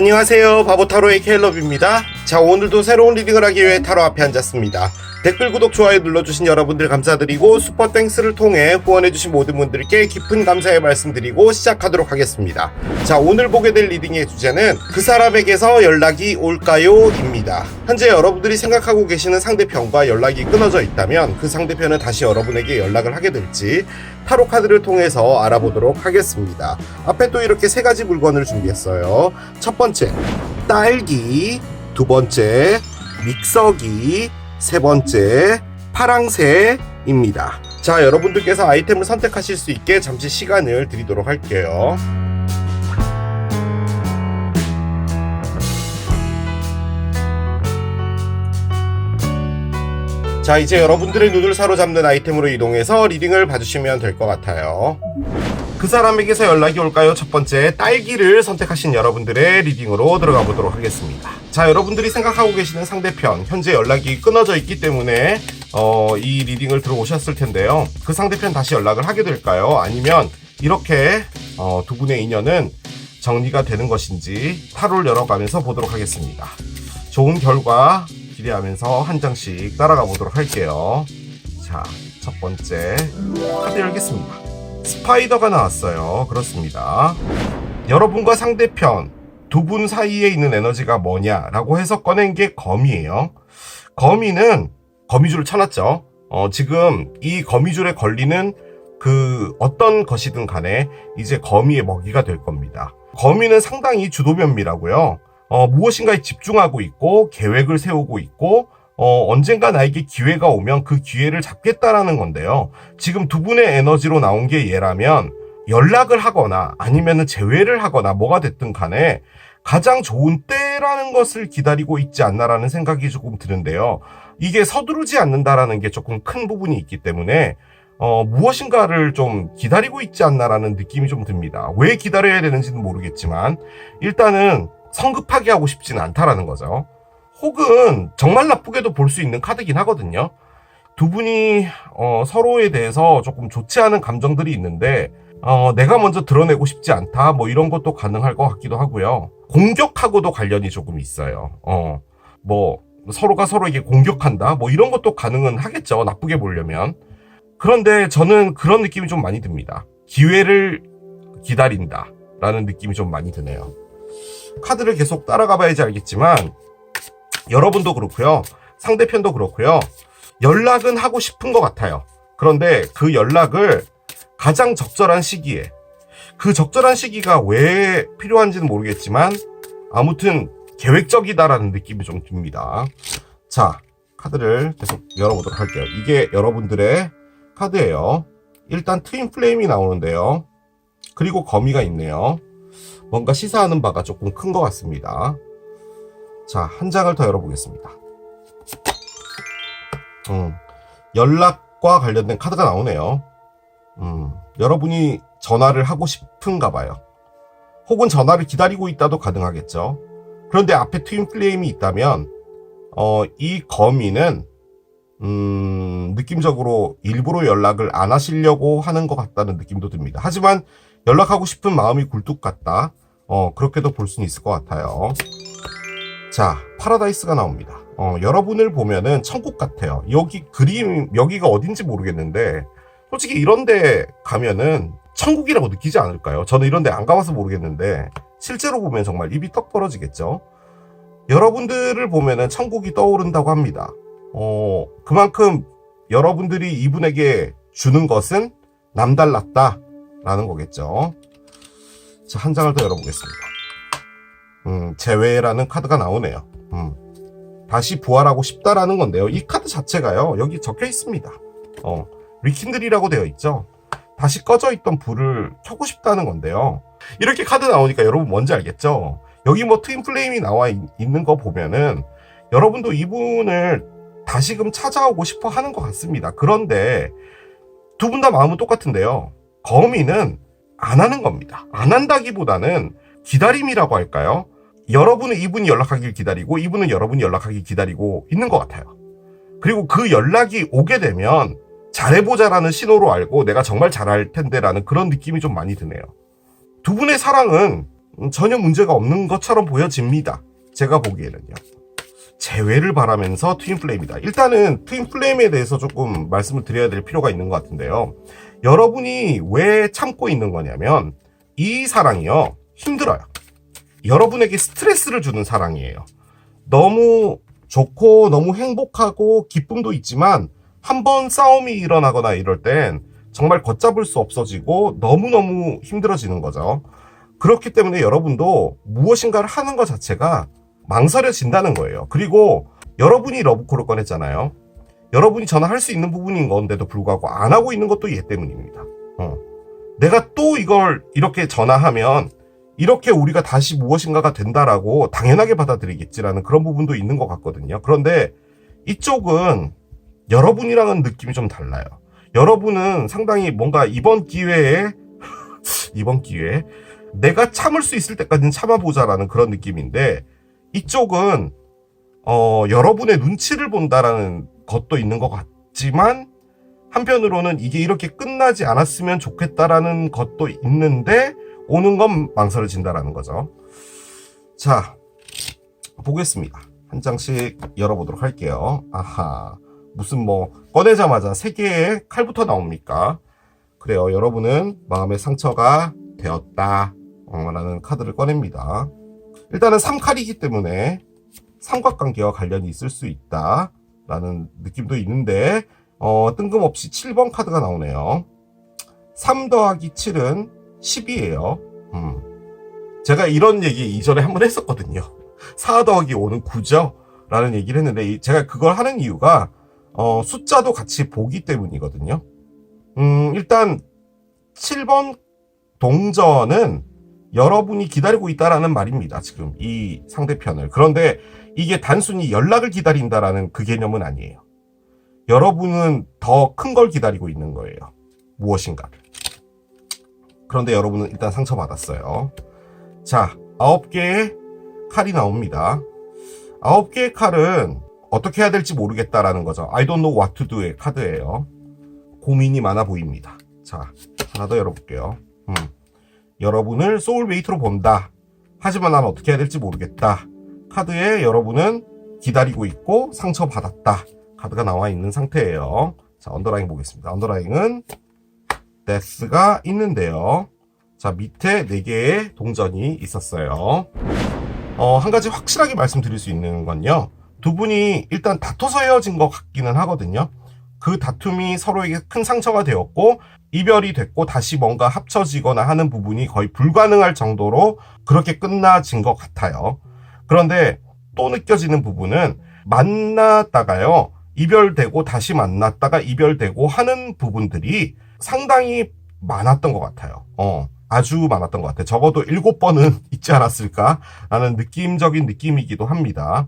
안녕하세요, 바보타로의 케일럽입니다. 자, 오늘도 새로운 리딩을 하기 위해 타로 앞에 앉았습니다. 댓글, 구독, 좋아요 눌러주신 여러분들 감사드리고 슈퍼땡스를 통해 후원해주신 모든 분들께 깊은 감사의 말씀드리고 시작하도록 하겠습니다. 자, 오늘 보게 될 리딩의 주제는 그 사람에게서 연락이 올까요? 입니다. 현재 여러분들이 생각하고 계시는 상대편과 연락이 끊어져 있다면 그 상대편은 다시 여러분에게 연락을 하게 될지 타로 카드를 통해서 알아보도록 하겠습니다. 앞에 또 이렇게 세 가지 물건을 준비했어요. 첫 번째, 딸기. 두 번째, 믹서기. 세 번째, 파랑새입니다. 자, 여러분들께서 아이템을 선택하실 수 있게 잠시 시간을 드리도록 할게요. 자, 이제 여러분들의 눈을 사로잡는 아이템으로 이동해서 리딩을 봐주시면 될 것 같아요. 그 사람에게서 연락이 올까요? 첫 번째, 딸기를 선택하신 여러분들의 리딩으로 들어가 보도록 하겠습니다. 자, 여러분들이 생각하고 계시는 상대편, 현재 연락이 끊어져 있기 때문에 이 리딩을 들어오셨을 텐데요. 그 상대편 다시 연락을 하게 될까요? 아니면 이렇게 두 분의 인연은 정리가 되는 것인지 타로를 열어가면서 보도록 하겠습니다. 좋은 결과 기대하면서 한 장씩 따라가 보도록 할게요. 자, 첫 번째 카드 열겠습니다. 스파이더가 나왔어요. 그렇습니다. 여러분과 상대편 두 분 사이에 있는 에너지가 뭐냐라고 해서 꺼낸 게 거미예요. 거미는 거미줄을 쳐놨죠. 지금 이 거미줄에 걸리는 그 어떤 것이든 간에 이제 거미의 먹이가 될 겁니다. 거미는 상당히 주도면밀하고요. 무엇인가에 집중하고 있고 계획을 세우고 있고 언젠가 나에게 기회가 오면 그 기회를 잡겠다라는 건데요. 지금 두 분의 에너지로 나온 게 얘라면 연락을 하거나 아니면은 재회를 하거나 뭐가 됐든 간에 가장 좋은 때라는 것을 기다리고 있지 않나라는 생각이 조금 드는데요. 이게 서두르지 않는다라는 게 조금 큰 부분이 있기 때문에 무엇인가를 좀 기다리고 있지 않나라는 느낌이 좀 듭니다. 왜 기다려야 되는지는 모르겠지만 일단은 성급하게 하고 싶지는 않다라는 거죠. 혹은 정말 나쁘게도 볼 수 있는 카드긴 하거든요. 두 분이 서로에 대해서 조금 좋지 않은 감정들이 있는데 내가 먼저 드러내고 싶지 않다 뭐 이런 것도 가능할 것 같기도 하고요. 공격하고도 관련이 조금 있어요. 뭐 서로가 서로에게 공격한다 뭐 이런 것도 가능은 하겠죠. 나쁘게 보려면. 그런데 저는 그런 느낌이 좀 많이 듭니다. 기회를 기다린다 라는 느낌이 좀 많이 드네요. 카드를 계속 따라가 봐야지 알겠지만 여러분도 그렇고요. 상대편도 그렇고요. 연락은 하고 싶은 것 같아요. 그런데 그 연락을 가장 적절한 시기에, 그 적절한 시기가 왜 필요한지는 모르겠지만 아무튼 계획적이다라는 느낌이 좀 듭니다. 자, 카드를 계속 열어보도록 할게요. 이게 여러분들의 카드예요. 일단 트윈 플레임이 나오는데요. 그리고 거미가 있네요. 뭔가 시사하는 바가 조금 큰 것 같습니다. 자, 한 장을 더 열어보겠습니다. 연락과 관련된 카드가 나오네요. 여러분이 전화를 하고 싶은가 봐요. 혹은 전화를 기다리고 있다도 가능하겠죠. 그런데 앞에 트윈 플레임이 있다면 이 거미는 느낌적으로 일부러 연락을 안 하시려고 하는 것 같다는 느낌도 듭니다. 하지만 연락하고 싶은 마음이 굴뚝 같다. 그렇게도 볼 수는 있을 것 같아요. 자, 파라다이스가 나옵니다. 여러분을 보면은 천국 같아요. 여기 그림, 여기가 어딘지 모르겠는데 솔직히 이런데 가면은 천국이라고 느끼지 않을까요? 저는 이런데 안 가봐서 모르겠는데 실제로 보면 정말 입이 떡 벌어지겠죠? 여러분들을 보면은 천국이 떠오른다고 합니다. 그만큼 여러분들이 이분에게 주는 것은 남달랐다 라는 거겠죠. 자, 한 장을 더 열어보겠습니다. 재회라는 카드가 나오네요. 다시 부활하고 싶다라는 건데요. 이 카드 자체가요, 여기 적혀 있습니다. 리킨들이라고 되어 있죠. 다시 꺼져 있던 불을 켜고 싶다는 건데요. 이렇게 카드 나오니까 여러분 뭔지 알겠죠? 여기 뭐 트윈 플레임이 나와 있는 거 보면은 여러분도 이분을 다시금 찾아오고 싶어 하는 것 같습니다. 그런데 두 분 다 마음은 똑같은데요. 거미는 안 하는 겁니다. 안 한다기보다는 기다림이라고 할까요? 여러분은 이분이 연락하길 기다리고 이분은 여러분이 연락하길 기다리고 있는 것 같아요. 그리고 그 연락이 오게 되면 잘해보자라는 신호로 알고 내가 정말 잘할 텐데 라는 그런 느낌이 좀 많이 드네요. 두 분의 사랑은 전혀 문제가 없는 것처럼 보여집니다. 제가 보기에는요. 재회를 바라면서 트윈플레임이다. 일단은 트윈플레임에 대해서 조금 말씀을 드려야 될 필요가 있는 것 같은데요. 여러분이 왜 참고 있는 거냐면 이 사랑이요, 힘들어요. 여러분에게 스트레스를 주는 사랑이에요. 너무 좋고 너무 행복하고 기쁨도 있지만 한번 싸움이 일어나거나 이럴 땐 정말 걷잡을 수 없어지고 너무너무 힘들어지는 거죠. 그렇기 때문에 여러분도 무엇인가를 하는 것 자체가 망설여진다는 거예요. 그리고 여러분이 러브콜을 꺼냈잖아요. 여러분이 전화할 수 있는 부분인 건데도 불구하고 안 하고 있는 것도 얘 때문입니다. 내가 또 이걸 이렇게 전화하면 이렇게 우리가 다시 무엇인가가 된다라고 당연하게 받아들이겠지라는 그런 부분도 있는 것 같거든요. 그런데 이쪽은 여러분이랑은 느낌이 좀 달라요. 여러분은 상당히 뭔가 이번 기회에 내가 참을 수 있을 때까지는 참아보자라는 그런 느낌인데, 이쪽은 여러분의 눈치를 본다라는 것도 있는 것 같지만 한편으로는 이게 이렇게 끝나지 않았으면 좋겠다라는 것도 있는데 오는 건 망설여진다라는 거죠. 자, 보겠습니다. 한 장씩 열어보도록 할게요. 아하, 무슨 뭐 꺼내자마자 3개의 칼부터 나옵니까? 그래요. 여러분은 마음의 상처가 되었다 라는 카드를 꺼냅니다. 일단은 3칼이기 때문에 삼각관계와 관련이 있을 수 있다 라는 느낌도 있는데 뜬금없이 7번 카드가 나오네요. 3 더하기 7은 10이에요. 제가 이런 얘기 이전에 한번 했었거든요. 4 더하기 5는 9죠? 라는 얘기를 했는데 제가 그걸 하는 이유가 숫자도 같이 보기 때문이거든요. 일단 7번 동전은 여러분이 기다리고 있다라는 말입니다. 지금 이 상대편을. 그런데 이게 단순히 연락을 기다린다라는 그 개념은 아니에요. 여러분은 더 큰 걸 기다리고 있는 거예요. 무엇인가를. 그런데 여러분은 일단 상처받았어요. 자, 9개의 칼이 나옵니다. 9개의 칼은 어떻게 해야 될지 모르겠다라는 거죠. I don't know what to do의 카드예요. 고민이 많아 보입니다. 자, 하나 더 열어볼게요. 여러분을 소울메이트로 본다. 하지만 난 어떻게 해야 될지 모르겠다. 카드에 여러분은 기다리고 있고 상처받았다. 카드가 나와 있는 상태예요. 자, 언더라인 보겠습니다. 언더라인은 데스가 있는데요. 자, 밑에 4개의 동전이 있었어요. 한 가지 확실하게 말씀드릴 수 있는 건요. 두 분이 일단 다퉈서 헤어진 것 같기는 하거든요. 그 다툼이 서로에게 큰 상처가 되었고 이별이 됐고 다시 뭔가 합쳐지거나 하는 부분이 거의 불가능할 정도로 그렇게 끝나진 것 같아요. 그런데 또 느껴지는 부분은 만났다가요, 이별되고 다시 만났다가 이별되고 하는 부분들이 상당히 많았던 것 같아요. 아주 많았던 것 같아요. 적어도 7번은 있지 않았을까라는 느낌적인 느낌이기도 합니다.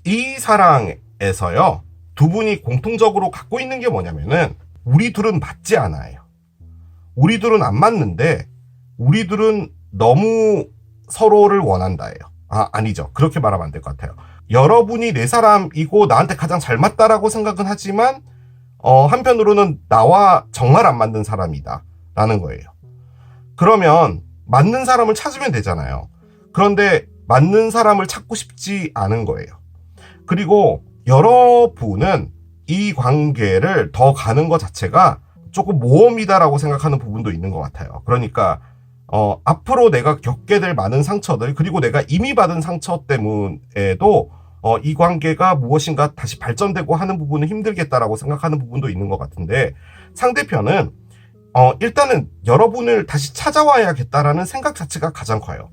이 사랑에서요, 두 분이 공통적으로 갖고 있는 게 뭐냐면은 우리 둘은 맞지 않아요. 우리 둘은 안 맞는데 우리 둘은 너무 서로를 원한다예요. 아니죠. 그렇게 말하면 안 될 것 같아요. 여러분이 내 사람이고 나한테 가장 잘 맞다라고 생각은 하지만 한편으로는 나와 정말 안 맞는 사람이다 라는 거예요. 그러면 맞는 사람을 찾으면 되잖아요. 그런데 맞는 사람을 찾고 싶지 않은 거예요. 그리고 여러분은 이 관계를 더 가는 것 자체가 조금 모험이다라고 생각하는 부분도 있는 것 같아요. 그러니까 앞으로 내가 겪게 될 많은 상처들, 그리고 내가 이미 받은 상처 때문에도 이 관계가 무엇인가 다시 발전되고 하는 부분은 힘들겠다라고 생각하는 부분도 있는 것 같은데, 상대편은 일단은 여러분을 다시 찾아와야겠다라는 생각 자체가 가장 커요.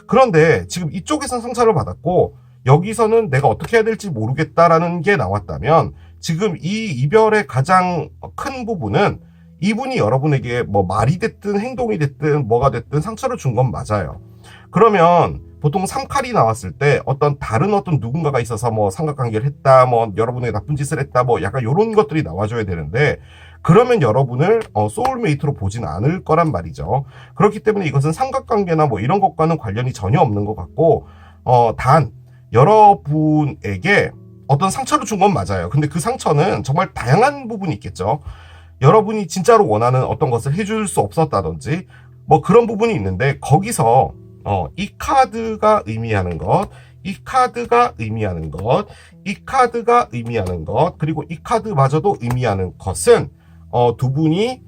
그런데 지금 이쪽에서는 상처를 받았고 여기서는 내가 어떻게 해야 될지 모르겠다라는 게 나왔다면, 지금 이 이별의 가장 큰 부분은 이분이 여러분에게 뭐 말이 됐든 행동이 됐든 뭐가 됐든 상처를 준 건 맞아요. 그러면 보통 3칼이 나왔을 때 다른 어떤 누군가가 있어서 뭐 삼각관계를 했다, 뭐 여러분에게 나쁜 짓을 했다, 뭐 약간 이런 것들이 나와줘야 되는데, 그러면 여러분을 소울메이트로 보진 않을 거란 말이죠. 그렇기 때문에 이것은 삼각관계나 뭐 이런 것과는 관련이 전혀 없는 것 같고, 단 여러분에게 어떤 상처를 준 건 맞아요. 근데 그 상처는 정말 다양한 부분이 있겠죠. 여러분이 진짜로 원하는 어떤 것을 해줄 수 없었다든지 뭐 그런 부분이 있는데, 거기서 이 카드가 의미하는 것, 이 카드가 의미하는 것, 이 카드가 의미하는 것, 그리고 이 카드마저도 의미하는 것은 두 분이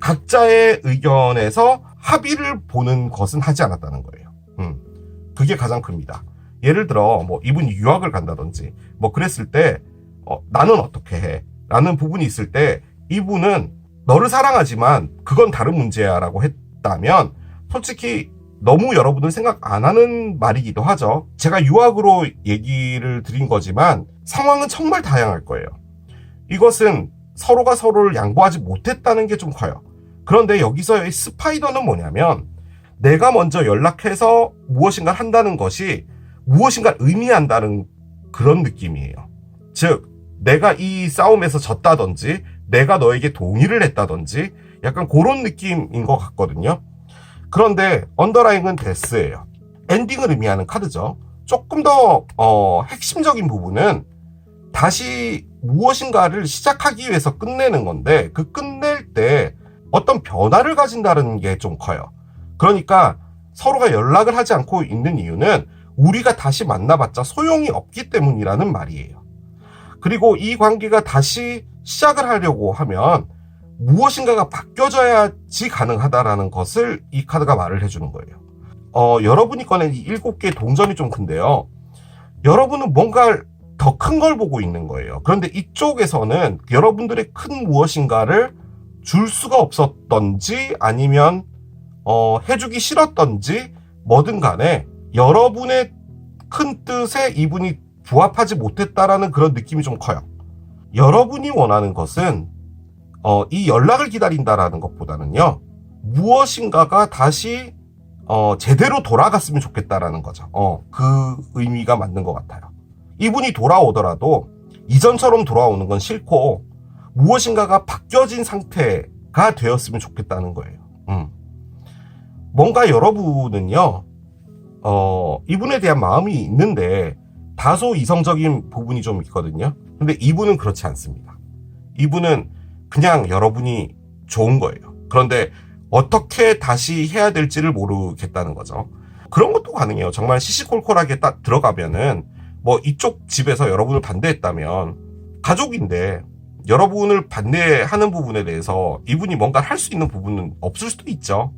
각자의 의견에서 합의를 보는 것은 하지 않았다는 거예요. 그게 가장 큽니다. 예를 들어 뭐 이분이 유학을 간다든지 뭐 그랬을 때 나는 어떻게 해? 라는 부분이 있을 때 이분은 너를 사랑하지만 그건 다른 문제야 라고 했다면 솔직히 너무 여러분들 생각 안 하는 말이기도 하죠. 제가 유학으로 얘기를 드린 거지만 상황은 정말 다양할 거예요. 이것은 서로가 서로를 양보하지 못했다는 게 좀 커요. 그런데 여기서의 스파이더는 뭐냐면 내가 먼저 연락해서 무엇인가를 한다는 것이 무엇인가를 의미한다는 그런 느낌이에요. 즉 내가 이 싸움에서 졌다든지 내가 너에게 동의를 했다든지 약간 그런 느낌인 것 같거든요. 그런데 언더라인은 데스예요. 엔딩을 의미하는 카드죠. 조금 더 핵심적인 부분은 다시 무엇인가를 시작하기 위해서 끝내는 건데 그 끝낼 때 어떤 변화를 가진다는 게 좀 커요. 그러니까 서로가 연락을 하지 않고 있는 이유는 우리가 다시 만나봤자 소용이 없기 때문이라는 말이에요. 그리고 이 관계가 다시 시작을 하려고 하면 무엇인가가 바뀌어져야지 가능하다라는 것을 이 카드가 말을 해주는 거예요. 여러분이 꺼낸 이 7개의 동전이 좀 큰데요. 여러분은 뭔가 더 큰 걸 보고 있는 거예요. 그런데 이쪽에서는 여러분들의 큰 무엇인가를 줄 수가 없었던지 아니면 해주기 싫었던지 뭐든 간에 여러분의 큰 뜻에 이분이 부합하지 못했다라는 그런 느낌이 좀 커요. 여러분이 원하는 것은 이 연락을 기다린다라는 것보다는요. 무엇인가가 다시 제대로 돌아갔으면 좋겠다라는 거죠. 그 의미가 맞는 것 같아요. 이분이 돌아오더라도 이전처럼 돌아오는 건 싫고 무엇인가가 바뀌어진 상태가 되었으면 좋겠다는 거예요. 뭔가 여러분은요. 이분에 대한 마음이 있는데 다소 이성적인 부분이 좀 있거든요. 근데 이분은 그렇지 않습니다. 이분은 그냥 여러분이 좋은 거예요. 그런데 어떻게 다시 해야 될지를 모르겠다는 거죠. 그런 것도 가능해요. 정말 시시콜콜하게 딱 들어가면은 뭐 이쪽 집에서 여러분을 반대했다면 가족인데 여러분을 반대하는 부분에 대해서 이분이 뭔가 할 수 있는 부분은 없을 수도 있죠.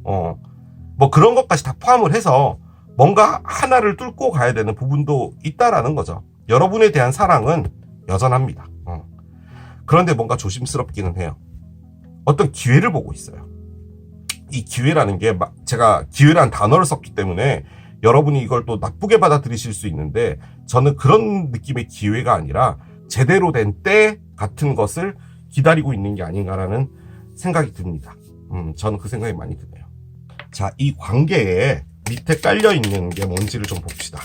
뭐 그런 것까지 다 포함을 해서 뭔가 하나를 뚫고 가야 되는 부분도 있다라는 거죠. 여러분에 대한 사랑은 여전합니다. 그런데 뭔가 조심스럽기는 해요. 어떤 기회를 보고 있어요. 이 기회라는 게 제가 기회라는 단어를 썼기 때문에 여러분이 이걸 또 나쁘게 받아들이실 수 있는데 저는 그런 느낌의 기회가 아니라 제대로 된 때 같은 것을 기다리고 있는 게 아닌가라는 생각이 듭니다. 저는 그 생각이 많이 드네요. 자, 이 관계에 밑에 깔려 있는 게 뭔지를 좀 봅시다.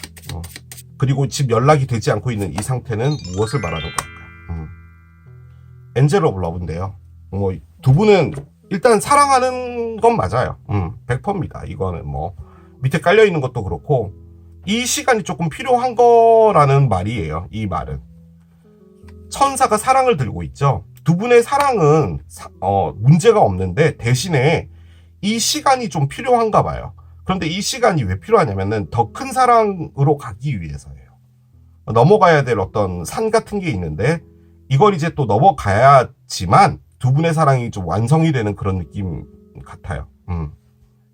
그리고 지금 연락이 되지 않고 있는 이 상태는 무엇을 말하는 걸까요? 엔젤 오브 러브인데요. 두 분은 일단 사랑하는 건 맞아요. 100%입니다. 이거는 뭐 밑에 깔려 있는 것도 그렇고 이 시간이 조금 필요한 거라는 말이에요. 이 말은 천사가 사랑을 들고 있죠. 두 분의 사랑은 문제가 없는데 대신에 이 시간이 좀 필요한가 봐요. 그런데 이 시간이 왜 필요하냐면은 더 큰 사랑으로 가기 위해서예요. 넘어가야 될 어떤 산 같은 게 있는데 이걸 이제 또 넘어가야지만 두 분의 사랑이 좀 완성이 되는 그런 느낌 같아요.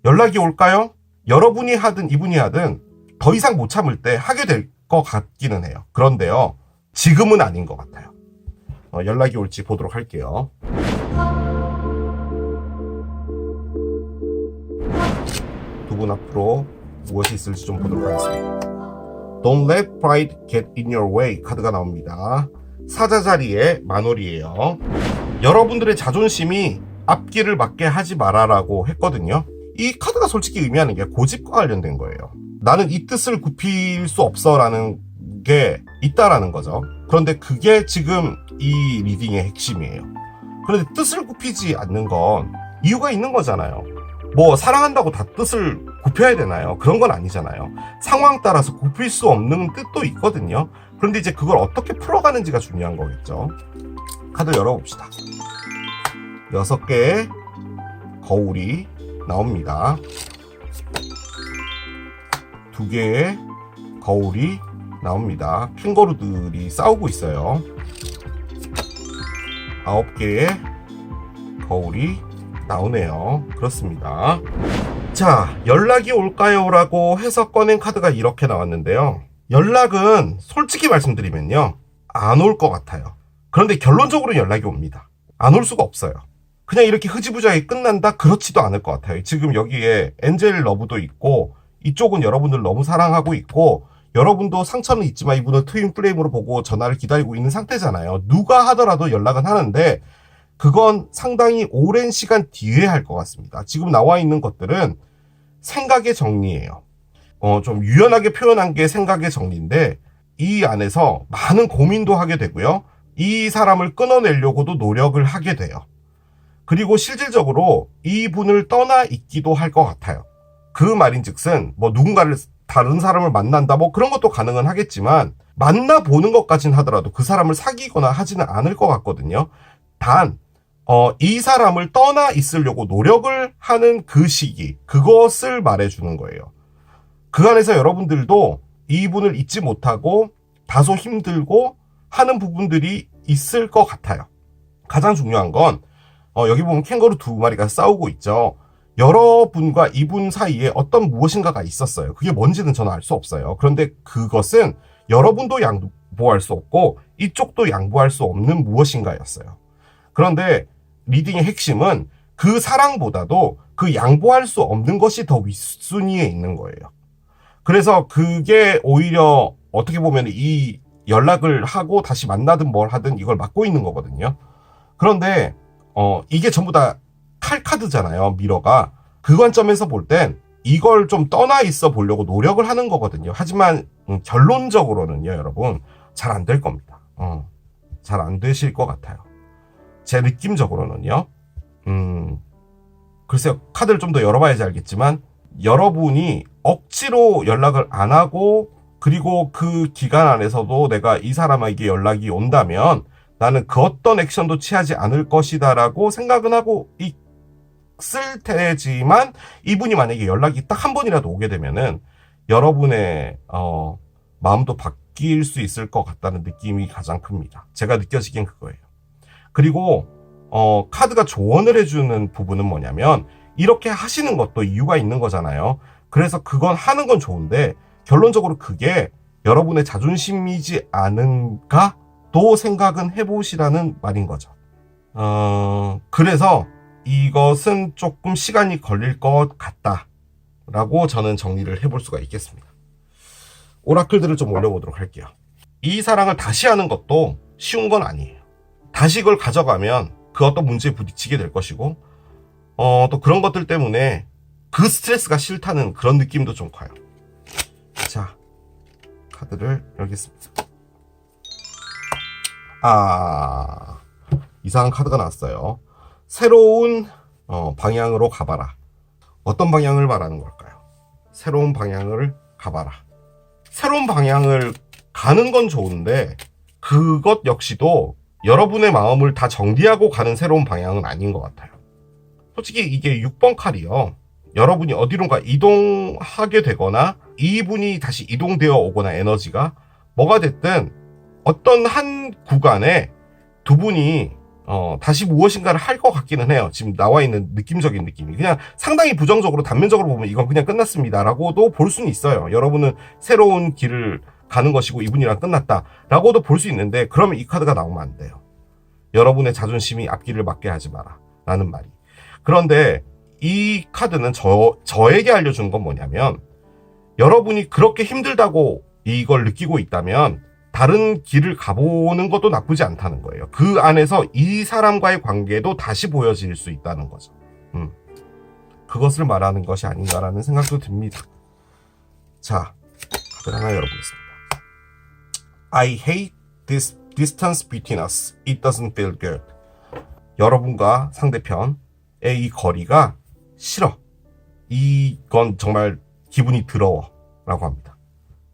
연락이 올까요? 여러분이 하든 이분이 하든 더 이상 못 참을 때 하게 될 것 같기는 해요. 그런데요, 지금은 아닌 것 같아요. 연락이 올지 보도록 할게요. 두 분 앞으로 무엇이 있을지 좀 보도록 하겠습니다. Don't let pride get in your way 카드가 나옵니다. 사자 자리에 만월이에요. 여러분들의 자존심이 앞길을 막게 하지 말아라고 했거든요. 이 카드가 솔직히 의미하는 게 고집과 관련된 거예요. 나는 이 뜻을 굽힐 수 없어 라는 게 있다라는 거죠. 그런데 그게 지금 이 리딩의 핵심이에요. 그런데 뜻을 굽히지 않는 건 이유가 있는 거잖아요. 뭐 사랑한다고 다 뜻을 굽혀야 되나요? 그런 건 아니잖아요. 상황 따라서 굽힐 수 없는 뜻도 있거든요. 그런데 이제 그걸 어떻게 풀어가는지가 중요한 거겠죠. 카드 열어봅시다. 6개의 거울이 나옵니다. 두 개의 거울이 나옵니다. 캥거루들이 싸우고 있어요. 9개의 거울이 나오네요. 그렇습니다. 자, 연락이 올까요? 라고 해서 꺼낸 카드가 이렇게 나왔는데요. 연락은 솔직히 말씀드리면요, 안 올 것 같아요. 그런데 결론적으로 연락이 옵니다. 안 올 수가 없어요. 그냥 이렇게 흐지부지하게 끝난다? 그렇지도 않을 것 같아요. 지금 여기에 엔젤 러브도 있고, 이쪽은 여러분들 너무 사랑하고 있고, 여러분도 상처는 있지만 이분을 트윈 플레임으로 보고 전화를 기다리고 있는 상태잖아요. 누가 하더라도 연락은 하는데, 그건 상당히 오랜 시간 뒤에 할 것 같습니다. 지금 나와 있는 것들은 생각의 정리예요. 좀 유연하게 표현한 게 생각의 정리인데, 이 안에서 많은 고민도 하게 되고요. 이 사람을 끊어내려고도 노력을 하게 돼요. 그리고 실질적으로 이분을 떠나 있기도 할 것 같아요. 그 말인즉슨 뭐 누군가를 다른 사람을 만난다 뭐 그런 것도 가능은 하겠지만, 만나보는 것까진 하더라도 그 사람을 사귀거나 하지는 않을 것 같거든요. 단 이 사람을 떠나 있으려고 노력을 하는 그 시기, 그것을 말해주는 거예요. 그 안에서 여러분들도 이분을 잊지 못하고 다소 힘들고 하는 부분들이 있을 것 같아요. 가장 중요한 건 여기 보면 캥거루 두 마리가 싸우고 있죠. 여러분과 이분 사이에 어떤 무엇인가가 있었어요. 그게 뭔지는 저는 알 수 없어요. 그런데 그것은 여러분도 양보할 수 없고 이쪽도 양보할 수 없는 무엇인가였어요. 그런데 리딩의 핵심은 그 사랑보다도 그 양보할 수 없는 것이 더 윗순위에 있는 거예요. 그래서 그게 오히려 어떻게 보면 이 연락을 하고 다시 만나든 뭘 하든 이걸 막고 있는 거거든요. 그런데 이게 전부 다 칼카드잖아요. 미러가. 그 관점에서 볼 땐 이걸 좀 떠나 있어 보려고 노력을 하는 거거든요. 하지만 결론적으로는요, 여러분, 잘 안 될 겁니다. 잘 안 되실 것 같아요. 제 느낌적으로는요. 글쎄요, 카드를 좀 더 열어봐야지 알겠지만, 여러분이 억지로 연락을 안 하고, 그리고 그 기간 안에서도 내가 이 사람에게 연락이 온다면 나는 그 어떤 액션도 취하지 않을 것이다 라고 생각은 하고 있을 테지만, 이분이 만약에 연락이 딱 한 번이라도 오게 되면은 여러분의 마음도 바뀔 수 있을 것 같다는 느낌이 가장 큽니다. 제가 느껴지긴 그거예요. 그리고 카드가 조언을 해주는 부분은 뭐냐면, 이렇게 하시는 것도 이유가 있는 거잖아요. 그래서 그건 하는 건 좋은데 결론적으로 그게 여러분의 자존심이지 않은가? 도 생각은 해보시라는 말인 거죠. 그래서 이것은 조금 시간이 걸릴 것 같다 라고 저는 정리를 해볼 수가 있겠습니다. 오라클들을 좀 올려보도록 할게요. 이 사랑을 다시 하는 것도 쉬운 건 아니에요. 다시 이걸 가져가면 그 어떤 문제에 부딪히게 될 것이고, 또 그런 것들 때문에 그 스트레스가 싫다는 그런 느낌도 좀 커요. 자, 카드를 열겠습니다. 이상한 카드가 나왔어요. 새로운 방향으로 가봐라. 어떤 방향을 말하는 걸까요? 새로운 방향을 가봐라. 새로운 방향을 가는 건 좋은데 그것 역시도 여러분의 마음을 다 정리하고 가는 새로운 방향은 아닌 것 같아요. 솔직히 이게 6번 칼이요. 여러분이 어디론가 이동하게 되거나 이분이 다시 이동되어 오거나 에너지가 뭐가 됐든 어떤 한 구간에 두 분이 다시 무엇인가를 할 것 같기는 해요. 지금 나와 있는 느낌적인 느낌이. 그냥 상당히 부정적으로 단면적으로 보면 이건 그냥 끝났습니다 라고도 볼 수는 있어요. 여러분은 새로운 길을 가는 것이고 이분이랑 끝났다 라고도 볼 수 있는데, 그러면 이 카드가 나오면 안 돼요. 여러분의 자존심이 앞길을 막게 하지 마라 라는 말이. 그런데 이 카드는 저에게 알려주는 건 뭐냐면, 여러분이 그렇게 힘들다고 이걸 느끼고 있다면 다른 길을 가보는 것도 나쁘지 않다는 거예요. 그 안에서 이 사람과의 관계도 다시 보여질 수 있다는 거죠. 그것을 말하는 것이 아닌가라는 생각도 듭니다. 자, 카드를 하나 열어보겠습니다. I hate this distance between us. It doesn't feel good. 여러분과 상대편의 이 거리가 싫어. 이건 정말 기분이 더러워 라고 합니다.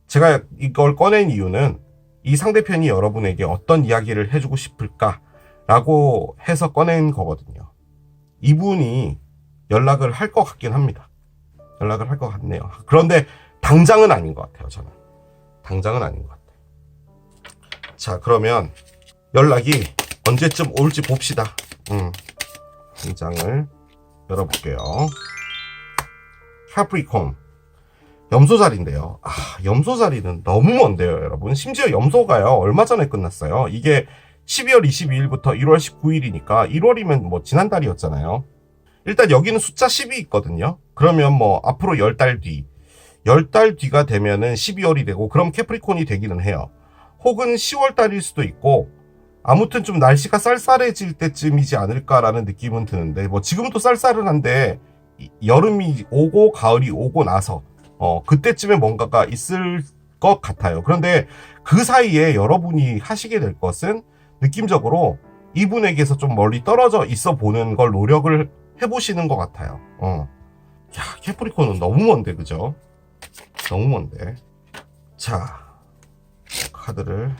제가 이걸 꺼낸 이유는 이 상대편이 여러분에게 어떤 이야기를 해주고 싶을까 라고 해서 꺼낸 거거든요. 이분이 연락을 할 것 같긴 합니다. 연락을 할 것 같네요. 그런데 당장은 아닌 것 같아요. 저는 당장은 아닌 것 같아요. 자, 그러면 연락이 언제쯤 올지 봅시다. 당장을 열어볼게요. 캐프리콘 염소자리인데요. 염소자리는 너무 먼데요, 여러분. 심지어 염소가요, 얼마 전에 끝났어요. 이게 12월 22일부터 1월 19일이니까 1월이면 뭐 지난달이었잖아요. 일단 여기는 숫자 10이 있거든요. 그러면 뭐 앞으로 10달 뒤, 10달 뒤가 되면은 12월이 되고, 그럼 캐프리콘이 되기는 해요. 혹은 10월 달일 수도 있고, 아무튼 좀 날씨가 쌀쌀해질 때쯤이지 않을까라는 느낌은 드는데, 뭐 지금도 쌀쌀한데 여름이 오고 가을이 오고 나서 그때쯤에 뭔가가 있을 것 같아요. 그런데 그 사이에 여러분이 하시게 될 것은 느낌적으로 이분에게서 좀 멀리 떨어져 있어 보는 걸 노력을 해보시는 것 같아요. 야, 캐프리콘은 너무 먼데, 그죠? 너무 먼데. 자, 카드를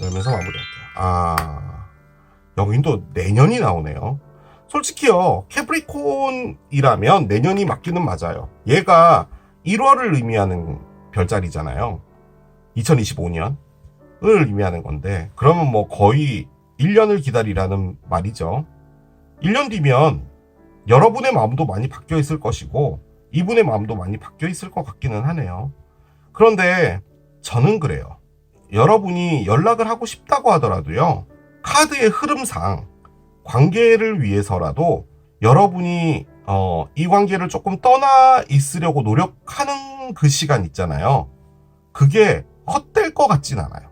열면서 마무리할게요. 여긴 또 내년이 나오네요. 솔직히요, 캐프리콘이라면 내년이 맞기는 맞아요. 얘가 1월을 의미하는 별자리잖아요. 2025년을 의미하는 건데, 그러면 뭐 거의 1년을 기다리라는 말이죠. 1년 뒤면 여러분의 마음도 많이 바뀌어 있을 것이고, 이분의 마음도 많이 바뀌어 있을 것 같기는 하네요. 그런데 저는 그래요. 여러분이 연락을 하고 싶다고 하더라도요, 카드의 흐름상 관계를 위해서라도 여러분이 이 관계를 조금 떠나 있으려고 노력하는 그 시간 있잖아요. 그게 헛될 것 같진 않아요.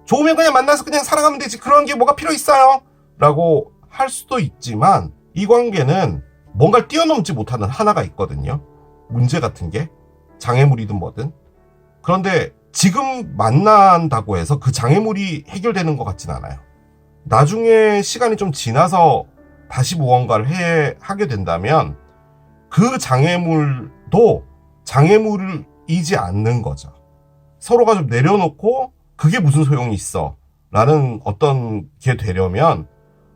좋으면 그냥 만나서 그냥 살아가면 되지, 그런 게 뭐가 필요 있어요? 라고 할 수도 있지만, 이 관계는 뭔가를 뛰어넘지 못하는 하나가 있거든요. 문제 같은 게 장애물이든 뭐든. 그런데 지금 만난다고 해서 그 장애물이 해결되는 것 같진 않아요. 나중에 시간이 좀 지나서 다시 무언가를 하게 된다면 그 장애물도 장애물이지 않는 거죠. 서로가 좀 내려놓고 그게 무슨 소용이 있어 라는 어떤 게 되려면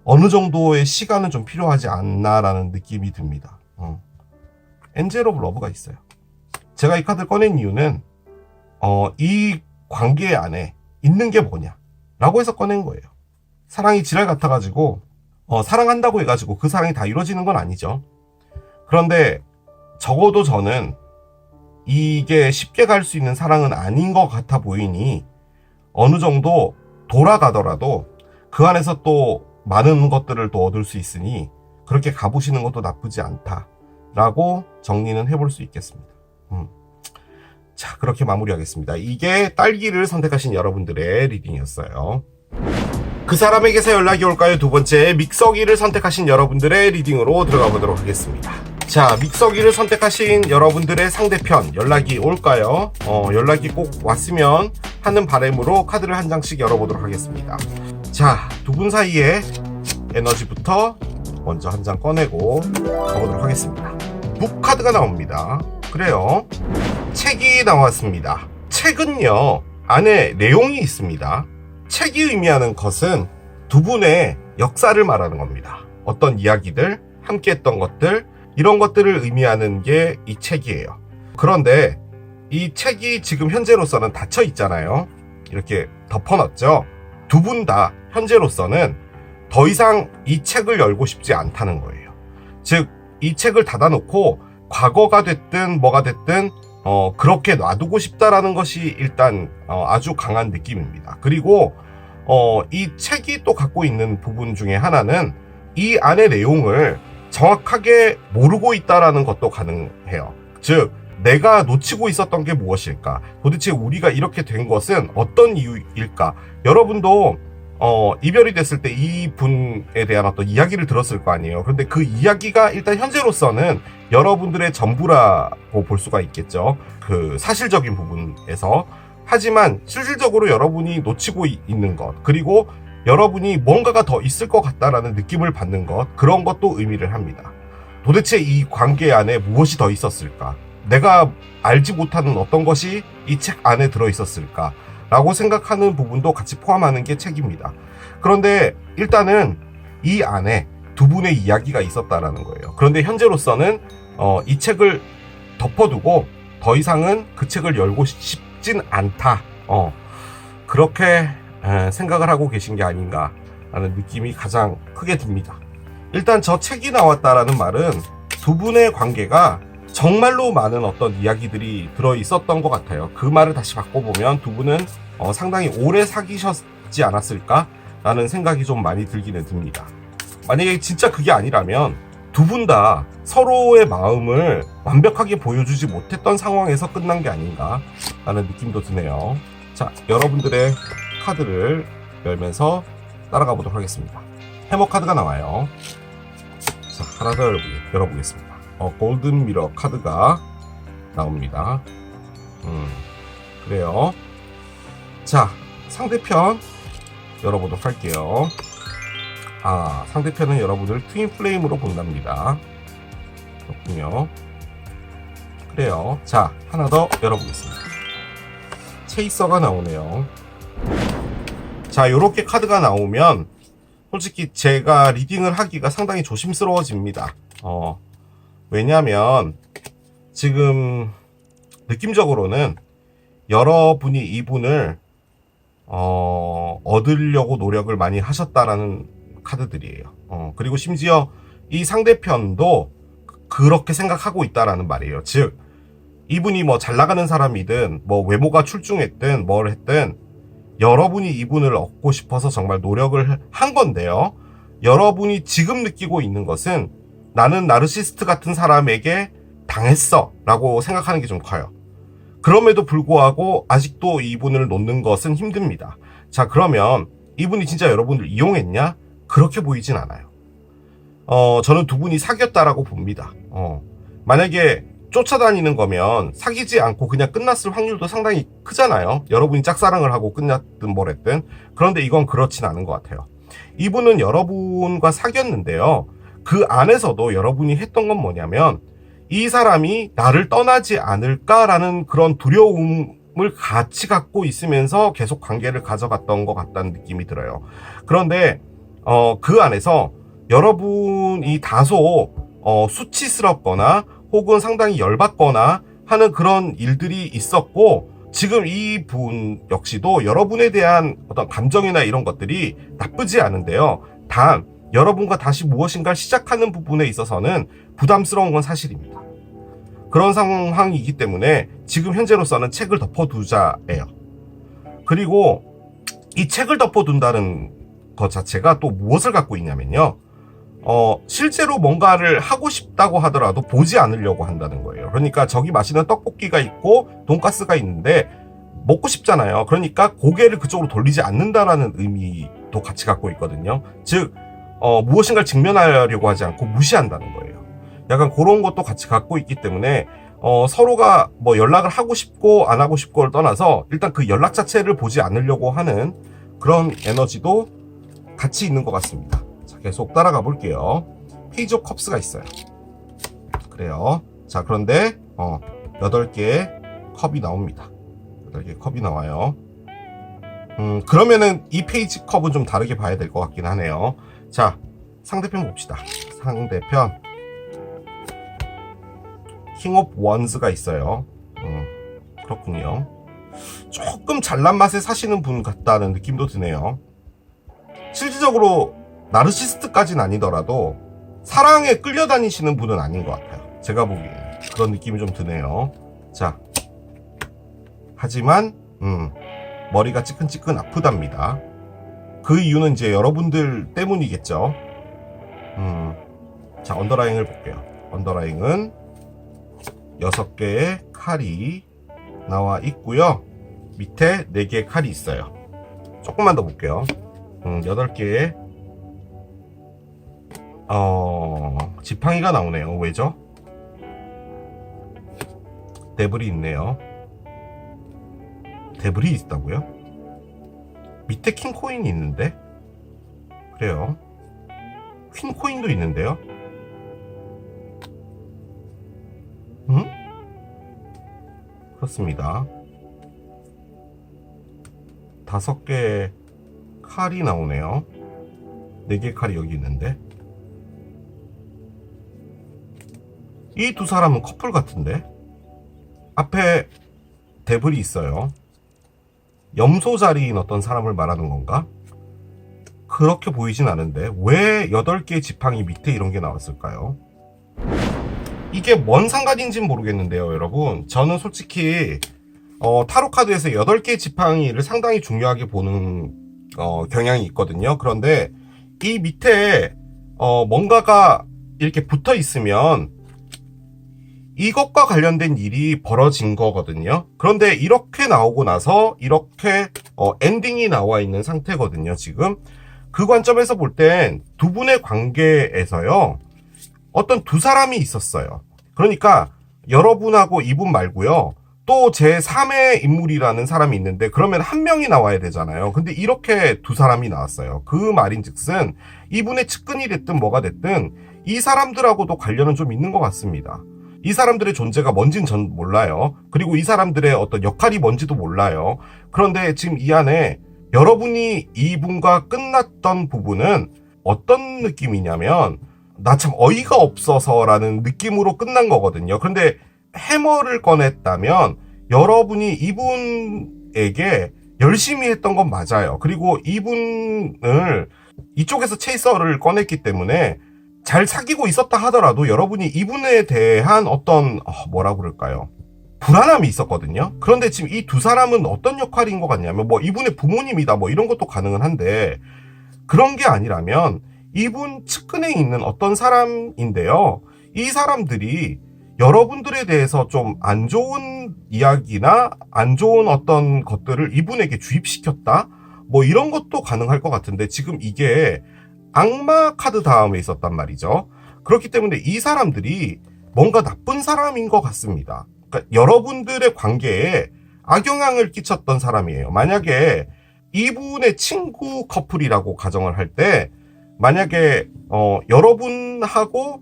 어느 정도의 시간은 좀 필요하지 않나라는 느낌이 듭니다. 엔젤 오브 러브가 있어요. 제가 이 카드를 꺼낸 이유는 이 관계 안에 있는 게 뭐냐 라고 해서 꺼낸 거예요. 사랑이 지랄 같아가지고 사랑한다고 해가지고 그 사랑이 다 이루어지는 건 아니죠. 그런데 적어도 저는 이게 쉽게 갈 수 있는 사랑은 아닌 것 같아 보이니, 어느 정도 돌아가더라도 그 안에서 또 많은 것들을 또 얻을 수 있으니 그렇게 가보시는 것도 나쁘지 않다라고 정리는 해볼 수 있겠습니다. 자, 그렇게 마무리하겠습니다. 이게 딸기를 선택하신 여러분들의 리딩이었어요. 그 사람에게서 연락이 올까요? 두 번째, 믹서기를 선택하신 여러분들의 리딩으로 들어가 보도록 하겠습니다. 자, 믹서기를 선택하신 여러분들의 상대편 연락이 올까요? 연락이 꼭 왔으면 하는 바람으로 카드를 한 장씩 열어보도록 하겠습니다. 자, 두 분 사이에 에너지부터 먼저 한 장 꺼내고 가보도록 하겠습니다. 북 카드가 나옵니다. 그래요, 책이 나왔습니다. 책은요, 안에 내용이 있습니다. 책이 의미하는 것은 두 분의 역사를 말하는 겁니다. 어떤 이야기들, 함께 했던 것들, 이런 것들을 의미하는 게 이 책이에요. 그런데 이 책이 지금 현재로서는 닫혀 있잖아요. 이렇게 덮어놨죠. 두 분 다 현재로서는 더 이상 이 책을 열고 싶지 않다는 거예요. 즉, 이 책을 닫아놓고 과거가 됐든 뭐가 됐든 그렇게 놔두고 싶다라는 것이 일단 아주 강한 느낌입니다. 그리고 이 책이 또 갖고 있는 부분 중에 하나는 이 안의 내용을 정확하게 모르고 있다라는 것도 가능해요. 즉, 내가 놓치고 있었던 게 무엇일까? 도대체 우리가 이렇게 된 것은 어떤 이유일까? 여러분도 이별이 됐을 때 이 분에 대한 어떤 이야기를 들었을 거 아니에요. 그런데 그 이야기가 일단 현재로서는 여러분들의 전부라고 볼 수가 있겠죠. 그 사실적인 부분에서. 하지만 실질적으로 여러분이 놓치고 있는 것, 그리고 여러분이 뭔가가 더 있을 것 같다라는 느낌을 받는 것, 그런 것도 의미를 합니다. 도대체 이 관계 안에 무엇이 더 있었을까? 내가 알지 못하는 어떤 것이 이 책 안에 들어있었을까? 라고 생각하는 부분도 같이 포함하는 게 책입니다. 그런데 일단은 이 안에 두 분의 이야기가 있었다라는 거예요. 그런데 현재로서는 이 책을 덮어두고 더 이상은 그 책을 열고 싶진 않다. 그렇게 생각을 하고 계신 게 아닌가 라는 느낌이 가장 크게 듭니다. 일단 저 책이 나왔다라는 말은 두 분의 관계가 정말로 많은 어떤 이야기들이 들어있었던 것 같아요. 그 말을 다시 바꿔보면 두 분은 상당히 오래 사귀셨지 않았을까 라는 생각이 좀 많이 들기는 듭니다. 만약에 진짜 그게 아니라면 두 분 다 서로의 마음을 완벽하게 보여주지 못했던 상황에서 끝난 게 아닌가 라는 느낌도 드네요. 자, 여러분들의 카드를 열면서 따라가 보도록 하겠습니다. 해머 카드가 나와요. 자, 하나 더 열어보겠습니다. 골든 미러 카드가 나옵니다. 그래요. 자, 상대편 열어보도록 할게요. 상대편은 여러분을 트윈 플레임으로 본답니다. 그렇군요. 그래요. 자, 하나 더 열어보겠습니다. 체이서가 나오네요. 자, 요렇게 카드가 나오면 솔직히 제가 리딩을 하기가 상당히 조심스러워집니다. 왜냐면 지금 느낌적으로는 여러분이 이분을 얻으려고 노력을 많이 하셨다라는 카드들이에요. 그리고 심지어 이 상대편도 그렇게 생각하고 있다라는 말이에요. 즉 이분이 뭐 잘 나가는 사람이든 뭐 외모가 출중했든 뭘 했든 여러분이 이분을 얻고 싶어서 정말 노력을 한 건데요. 여러분이 지금 느끼고 있는 것은 나는 나르시스트 같은 사람에게 당했어 라고 생각하는 게 좀 커요. 그럼에도 불구하고 아직도 이분을 놓는 것은 힘듭니다. 자, 그러면 이분이 진짜 여러분을 이용했냐? 그렇게 보이진 않아요. 저는 두 분이 사귀었다라고 봅니다. 만약에 쫓아다니는 거면 사귀지 않고 그냥 끝났을 확률도 상당히 크잖아요. 여러분이 짝사랑을 하고 끝났든 뭘 했든. 그런데 이건 그렇진 않은 것 같아요. 이분은 여러분과 사귀었는데요. 그 안에서도 여러분이 했던 건 뭐냐면 이 사람이 나를 떠나지 않을까라는 그런 두려움을 같이 갖고 있으면서 계속 관계를 가져갔던 것 같다는 느낌이 들어요. 그런데 그 안에서 여러분이 다소 수치스럽거나 혹은 상당히 열받거나 하는 그런 일들이 있었고 지금 이 분 역시도 여러분에 대한 어떤 감정이나 이런 것들이 나쁘지 않은데요. 단 여러분과 다시 무엇인가를 시작하는 부분에 있어서는 부담스러운 건 사실입니다. 그런 상황이기 때문에 지금 현재로서는 책을 덮어두자예요. 그리고 이 책을 덮어둔다는 것 자체가 또 무엇을 갖고 있냐면요. 실제로 뭔가를 하고 싶다고 하더라도 보지 않으려고 한다는 거예요. 그러니까 저기 맛있는 떡볶이가 있고 돈가스가 있는데 먹고 싶잖아요. 그러니까 고개를 그쪽으로 돌리지 않는다라는 의미도 같이 갖고 있거든요. 즉 무엇인가를 직면하려고 하지 않고 무시한다는 거예요. 약간 그런 것도 같이 갖고 있기 때문에 서로가 뭐 연락을 하고 싶고 안 하고 싶고를 떠나서 일단 그 연락 자체를 보지 않으려고 하는 그런 에너지도 같이 있는 것 같습니다. 자, 계속 따라가 볼게요. 페이지 오브 컵스가 있어요. 그래요. 자, 그런데 8개의 컵이 나옵니다. 8개의 컵이 나와요. 그러면은 이 페이지 컵은 좀 다르게 봐야 될 것 같긴 하네요. 자, 상대편 봅시다. 상대편 킹 오브 원즈가 있어요. 그렇군요. 조금 잘난 맛에 사시는 분 같다는 느낌도 드네요. 실질적으로 나르시스트까지는 아니더라도 사랑에 끌려다니시는 분은 아닌 것 같아요. 제가 보기에 그런 느낌이 좀 드네요. 자, 하지만 머리가 찌끈찌끈 아프답니다. 그 이유는 이제 여러분들 때문이겠죠. 자, 언더라잉을 볼게요. 언더라잉은 6개의 칼이 나와 있고요. 밑에 4개의 칼이 있어요. 조금만 더 볼게요. 8개의 지팡이가 나오네요. 왜죠? 데블이 있네요. 데블이 있다고요? 밑에 킹코인이 있는데? 그래요. 퀸코인도 있는데요? 그렇습니다. 5개의 칼이 나오네요. 4개의 칼이 여기 있는데 이 두 사람은 커플 같은데? 앞에 데블이 있어요. 염소 자리인 어떤 사람을 말하는 건가? 그렇게 보이진 않은데 왜 8개의 지팡이 밑에 이런 게 나왔을까요? 이게 뭔 상관인지는 모르겠는데요, 여러분. 저는 솔직히 타로 카드에서 8개의 지팡이를 상당히 중요하게 보는 경향이 있거든요. 그런데 이 밑에 뭔가가 이렇게 붙어 있으면 이것과 관련된 일이 벌어진 거거든요. 그런데 이렇게 나오고 나서 이렇게 엔딩이 나와 있는 상태거든요, 지금. 그 관점에서 볼 땐 두 분의 관계에서요, 어떤 두 사람이 있었어요. 그러니까 여러분하고 이분 말고요, 또 제3의 인물이라는 사람이 있는데 그러면 한 명이 나와야 되잖아요. 근데 이렇게 두 사람이 나왔어요. 그 말인즉슨 이분의 측근이 됐든 뭐가 됐든 이 사람들하고도 관련은 좀 있는 것 같습니다. 이 사람들의 존재가 뭔진 전 몰라요. 그리고 이 사람들의 어떤 역할이 뭔지도 몰라요. 그런데 지금 이 안에 여러분이 이분과 끝났던 부분은 어떤 느낌이냐면 나 참 어이가 없어서라는 느낌으로 끝난 거거든요. 그런데 해머를 꺼냈다면 여러분이 이분에게 열심히 했던 건 맞아요. 그리고 이분을 이쪽에서 체이서를 꺼냈기 때문에 잘 사귀고 있었다 하더라도 여러분이 이분에 대한 어떤 뭐라 그럴까요? 불안함이 있었거든요. 그런데 지금 이 두 사람은 어떤 역할인 것 같냐면 뭐 이분의 부모님이다 뭐 이런 것도 가능은 한데 그런 게 아니라면 이분 측근에 있는 어떤 사람인데요. 이 사람들이 여러분들에 대해서 좀 안 좋은 이야기나 안 좋은 어떤 것들을 이분에게 주입시켰다? 뭐 이런 것도 가능할 것 같은데 지금 이게 악마 카드 다음에 있었단 말이죠. 그렇기 때문에 이 사람들이 뭔가 나쁜 사람인 것 같습니다. 그러니까 여러분들의 관계에 악영향을 끼쳤던 사람이에요. 만약에 이분의 친구 커플이라고 가정을 할 때 만약에 여러분하고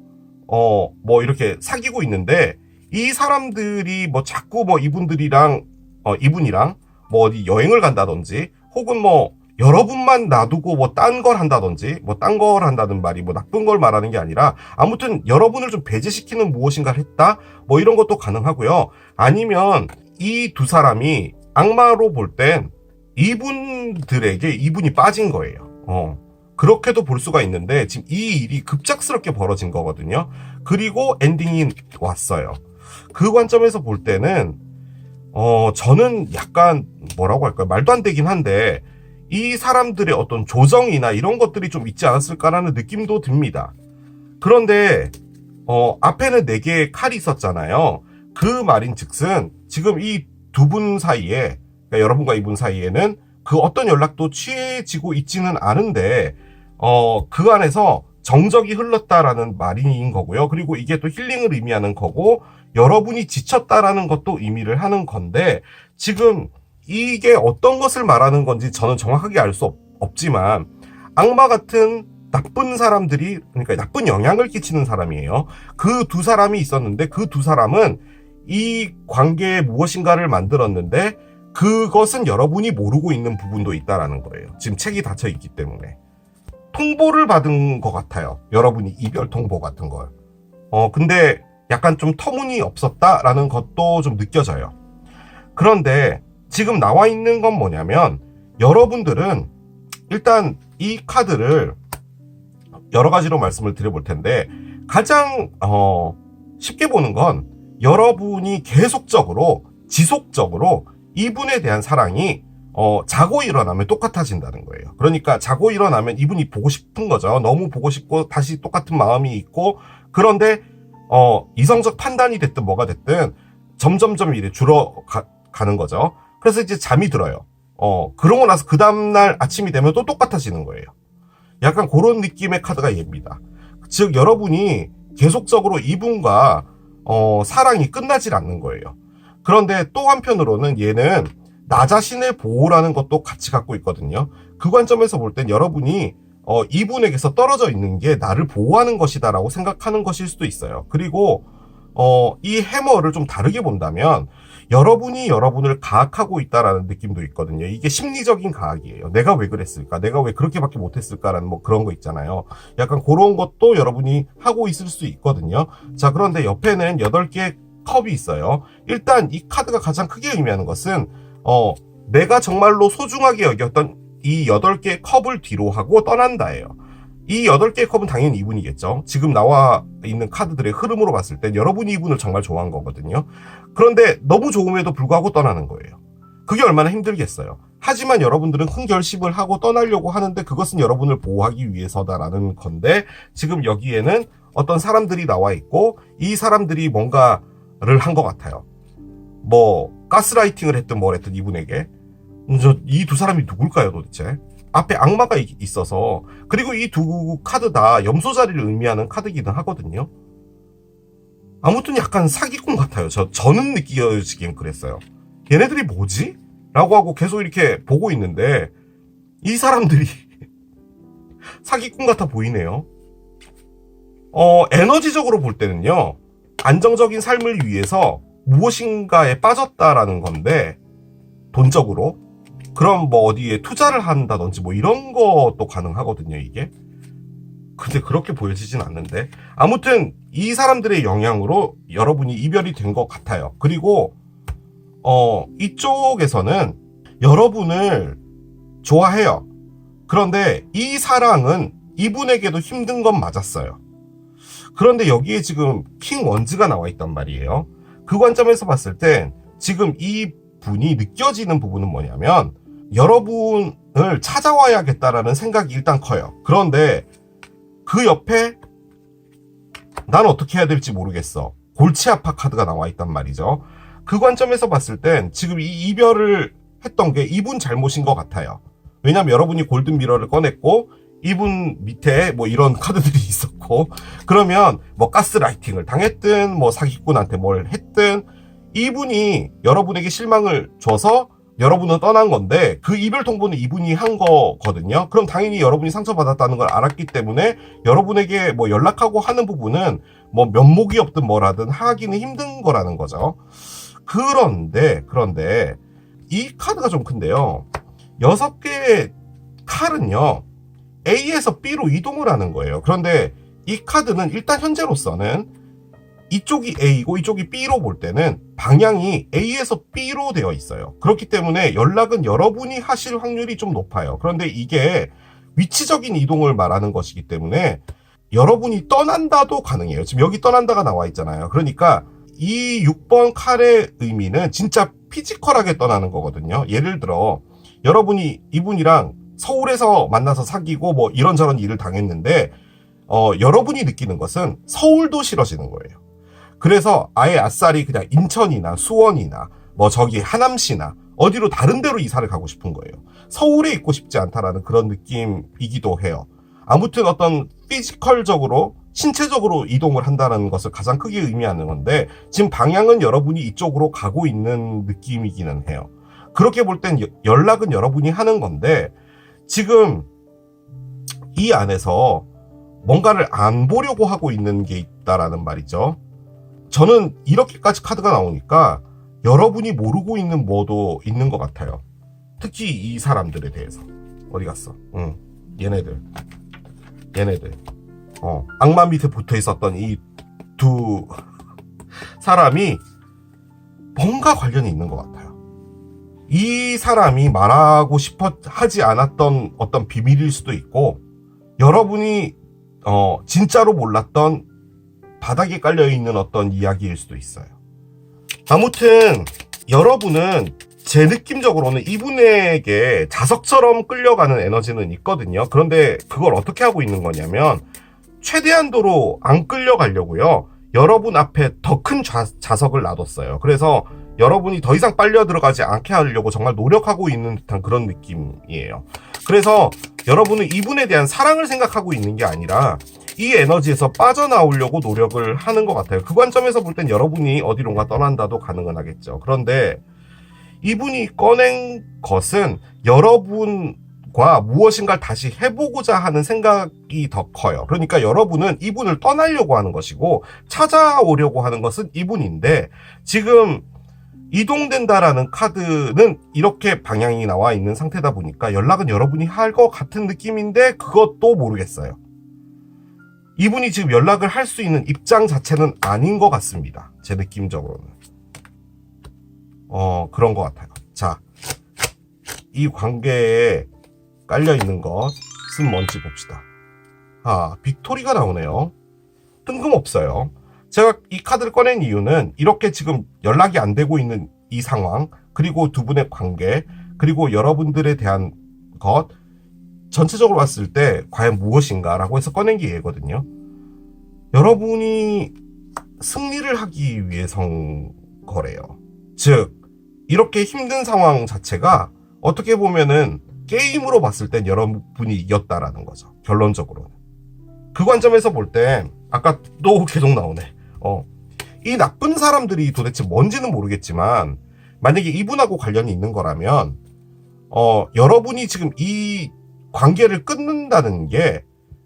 뭐 이렇게 사귀고 있는데 이 사람들이 뭐 자꾸 뭐 이분들이랑 이분이랑 뭐 어디 여행을 간다든지 혹은 뭐 여러분만 놔두고 뭐 딴 걸 한다든지 뭐 딴 걸 한다는 말이 뭐 나쁜 걸 말하는 게 아니라 아무튼 여러분을 좀 배제시키는 무엇인가를 했다 뭐 이런 것도 가능하고요. 아니면 이 두 사람이 악마로 볼 땐 이분들에게 이분이 빠진 거예요. 그렇게도 볼 수가 있는데 지금 이 일이 급작스럽게 벌어진 거거든요. 그리고 엔딩이 왔어요. 그 관점에서 볼 때는 저는 약간 뭐라고 할까요? 말도 안 되긴 한데 이 사람들의 어떤 조정이나 이런 것들이 좀 있지 않았을까라는 느낌도 듭니다. 그런데 앞에는 4개의 칼이 있었잖아요. 그 말인즉슨 지금 이 두 분 사이에 그러니까 여러분과 이분 사이에는 그 어떤 연락도 취해지고 있지는 않은데 그 안에서 정적이 흘렀다라는 말인 거고요. 그리고 이게 또 힐링을 의미하는 거고 여러분이 지쳤다라는 것도 의미를 하는 건데 지금 이게 어떤 것을 말하는 건지 저는 정확하게 알 수 없지만 악마 같은 나쁜 사람들이 그러니까 나쁜 영향을 끼치는 사람이에요. 그 두 사람이 있었는데 그 두 사람은 이 관계에 무엇인가를 만들었는데 그것은 여러분이 모르고 있는 부분도 있다라는 거예요. 지금 책이 닫혀 있기 때문에 통보를 받은 것 같아요. 여러분이 이별 통보 같은 걸. 근데 약간 좀 터무니없었다라는 것도 좀 느껴져요. 그런데 지금 나와 있는 건 뭐냐면 여러분들은 일단 이 카드를 여러 가지로 말씀을 드려볼 텐데 가장 쉽게 보는 건 여러분이 계속적으로 지속적으로 이분에 대한 사랑이 자고 일어나면 똑같아진다는 거예요. 그러니까 자고 일어나면 이분이 보고 싶은 거죠. 너무 보고 싶고 다시 똑같은 마음이 있고 그런데 이성적 판단이 됐든 뭐가 됐든 점점점 이래 줄어가는 거죠. 그래서 이제 잠이 들어요. 그러고 나서 그 다음날 아침이 되면 또 똑같아지는 거예요. 약간 그런 느낌의 카드가 얘입니다. 즉 여러분이 계속적으로 이분과 사랑이 끝나질 않는 거예요. 그런데 또 한편으로는 얘는 나 자신의 보호라는 것도 같이 갖고 있거든요. 그 관점에서 볼 땐 여러분이 이분에게서 떨어져 있는 게 나를 보호하는 것이다라고 생각하는 것일 수도 있어요. 그리고 이 해머를 좀 다르게 본다면 여러분이 여러분을 가학하고 있다라는 느낌도 있거든요. 이게 심리적인 가학이에요. 내가 왜 그랬을까? 내가 왜 그렇게밖에 못했을까라는 뭐 그런 거 있잖아요. 약간 그런 것도 여러분이 하고 있을 수 있거든요. 자, 그런데 옆에는 8개의 컵이 있어요. 일단 이 카드가 가장 크게 의미하는 것은 내가 정말로 소중하게 여겼던 이 8개의 컵을 뒤로 하고 떠난다예요. 이 8개의 컵은 당연히 이분이겠죠. 지금 나와 있는 카드들의 흐름으로 봤을 땐 여러분이 이분을 정말 좋아한 거거든요. 그런데 너무 좋음에도 불구하고 떠나는 거예요. 그게 얼마나 힘들겠어요. 하지만 여러분들은 큰 결심을 하고 떠나려고 하는데 그것은 여러분을 보호하기 위해서다라는 건데, 지금 여기에는 어떤 사람들이 나와 있고 이 사람들이 뭔가를 한 것 같아요. 뭐 가스라이팅을 했든 뭘 했든 이분에게. 이 두 사람이 누굴까요 도대체? 앞에 악마가 있어서, 그리고 이 두 카드 다 염소 자리를 의미하는 카드기는 하거든요. 아무튼 약간 사기꾼 같아요. 저는 느껴지긴 그랬어요. 얘네들이 뭐지? 라고 하고 계속 이렇게 보고 있는데 이 사람들이 사기꾼 같아 보이네요. 에너지적으로 볼 때는요, 안정적인 삶을 위해서 무엇인가에 빠졌다라는 건데, 돈적으로. 그럼 뭐 어디에 투자를 한다든지 뭐 이런 것도 가능하거든요, 이게. 근데 그렇게 보여지진 않는데. 아무튼 이 사람들의 영향으로 여러분이 이별이 된 것 같아요. 그리고 이쪽에서는 여러분을 좋아해요. 그런데 이 사랑은 이분에게도 힘든 건 맞았어요. 그런데 여기에 지금 킹 원즈가 나와 있단 말이에요. 그 관점에서 봤을 땐 지금 이 분이 느껴지는 부분은 뭐냐면, 여러분을 찾아와야겠다라는 생각이 일단 커요. 그런데 그 옆에 난 어떻게 해야 될지 모르겠어, 골치 아파 카드가 나와 있단 말이죠. 그 관점에서 봤을 땐 지금 이 이별을 했던 게 이분 잘못인 것 같아요. 왜냐면 여러분이 골든 미러를 꺼냈고 이분 밑에 뭐 이런 카드들이 있었고, 그러면 뭐 가스라이팅을 당했든 뭐 사기꾼한테 뭘 했든 이분이 여러분에게 실망을 줘서 여러분은 떠난 건데, 그 이별 통보는 이분이 한 거거든요. 그럼 당연히 여러분이 상처받았다는 걸 알았기 때문에 여러분에게 뭐 연락하고 하는 부분은 뭐 면목이 없든 뭐라든 하기는 힘든 거라는 거죠. 그런데 이 카드가 좀 큰데요. 6개의 칼은요, A에서 B로 이동을 하는 거예요. 그런데 이 카드는 일단 현재로서는 이쪽이 A고 이쪽이 B로 볼 때는 방향이 A에서 B로 되어 있어요. 그렇기 때문에 연락은 여러분이 하실 확률이 좀 높아요. 그런데 이게 위치적인 이동을 말하는 것이기 때문에 여러분이 떠난다도 가능해요. 지금 여기 떠난다가 나와 있잖아요. 그러니까 이 6번 칼의 의미는 진짜 피지컬하게 떠나는 거거든요. 예를 들어 여러분이 이분이랑 서울에서 만나서 사귀고 뭐 이런저런 일을 당했는데 여러분이 느끼는 것은 서울도 싫어지는 거예요. 그래서 아예 아싸리 그냥 인천이나 수원이나 뭐 저기 하남시나 어디로 다른 데로 이사를 가고 싶은 거예요. 서울에 있고 싶지 않다라는 그런 느낌이기도 해요. 아무튼 어떤 피지컬적으로 신체적으로 이동을 한다는 것을 가장 크게 의미하는 건데, 지금 방향은 여러분이 이쪽으로 가고 있는 느낌이기는 해요. 그렇게 볼 땐 연락은 여러분이 하는 건데, 지금 이 안에서 뭔가를 안 보려고 하고 있는 게 있다라는 말이죠. 저는 이렇게까지 카드가 나오니까 여러분이 모르고 있는 뭐도 있는 것 같아요. 특히 이 사람들에 대해서. 어디 갔어? 얘네들. 악마 밑에 붙어 있었던 이 두 사람이 뭔가 관련이 있는 것 같아요. 이 사람이 말하고 싶어 하지 않았던 어떤 비밀일 수도 있고, 여러분이 진짜로 몰랐던 바닥에 깔려있는 어떤 이야기일 수도 있어요. 아무튼 여러분은 제 느낌적으로는 이분에게 자석처럼 끌려가는 에너지는 있거든요. 그런데 그걸 어떻게 하고 있는 거냐면, 최대한도로 안 끌려가려고요, 여러분 앞에 더 큰 자석을 놔뒀어요. 그래서 여러분이 더 이상 빨려 들어가지 않게 하려고 정말 노력하고 있는 듯한 그런 느낌이에요. 그래서 여러분은 이분에 대한 사랑을 생각하고 있는 게 아니라 이 에너지에서 빠져나오려고 노력을 하는 것 같아요. 그 관점에서 볼 땐 여러분이 어디론가 떠난다도 가능은 하겠죠. 그런데 이분이 꺼낸 것은 여러분과 무엇인가를 다시 해보고자 하는 생각이 더 커요. 그러니까 여러분은 이분을 떠나려고 하는 것이고 찾아오려고 하는 것은 이분인데, 지금 이동된다라는 카드는 이렇게 방향이 나와 있는 상태다 보니까 연락은 여러분이 할 것 같은 느낌인데 그것도 모르겠어요. 이분이 지금 연락을 할 수 있는 입장 자체는 아닌 것 같습니다. 제 느낌적으로는. 그런 것 같아요. 자, 이 관계에 깔려있는 것은 뭔지 봅시다. 빅토리가 나오네요. 뜬금없어요. 제가 이 카드를 꺼낸 이유는 이렇게 지금 연락이 안 되고 있는 이 상황, 그리고 두 분의 관계, 그리고 여러분들에 대한 것, 전체적으로 봤을 때 과연 무엇인가라고 해서 꺼낸 게 얘거든요. 여러분이 승리를 하기 위해서인 거래요. 즉, 이렇게 힘든 상황 자체가 어떻게 보면은 게임으로 봤을 땐 여러분이 이겼다라는 거죠. 결론적으로는. 그 관점에서 볼 때 아까 또 계속 나오네. 이 나쁜 사람들이 도대체 뭔지는 모르겠지만 만약에 이분하고 관련이 있는 거라면 여러분이 지금 이 관계를 끊는다는 게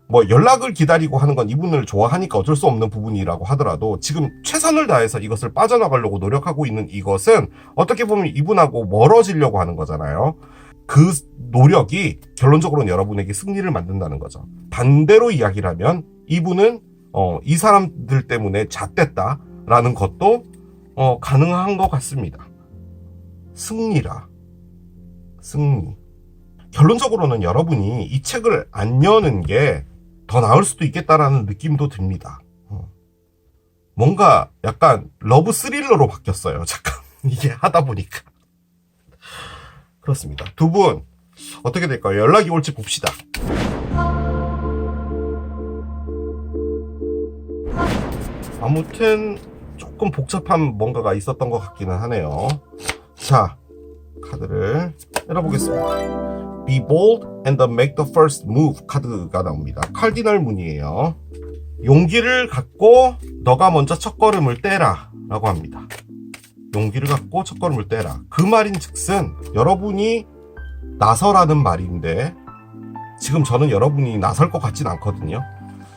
뭐 연락을 기다리고 하는 건 이분을 좋아하니까 어쩔 수 없는 부분이라고 하더라도 지금 최선을 다해서 이것을 빠져나가려고 노력하고 있는 이것은 어떻게 보면 이분하고 멀어지려고 하는 거잖아요. 그 노력이 결론적으로는 여러분에게 승리를 만든다는 거죠. 반대로 이야기를 하면 이분은 이 사람들 때문에 잣됐다라는 것도 가능한 것 같습니다. 승리라. 승리. 결론적으로는 여러분이 이 책을 안 여는 게 더 나을 수도 있겠다라는 느낌도 듭니다. 뭔가 약간 러브 스릴러로 바뀌었어요. 잠깐 이게 하다 보니까. 그렇습니다. 두 분 어떻게 될까요? 연락이 올지 봅시다. 아무튼 조금 복잡한 뭔가가 있었던 것 같기는 하네요. 자, 카드를 열어보겠습니다. Be bold and make the first move 카드가 나옵니다. 칼디널 문이에요. 용기를 갖고 너가 먼저 첫걸음을 떼라 라고 합니다. 용기를 갖고 첫걸음을 떼라. 그 말인즉슨 여러분이 나서라는 말인데 지금 저는 여러분이 나설 것 같진 않거든요.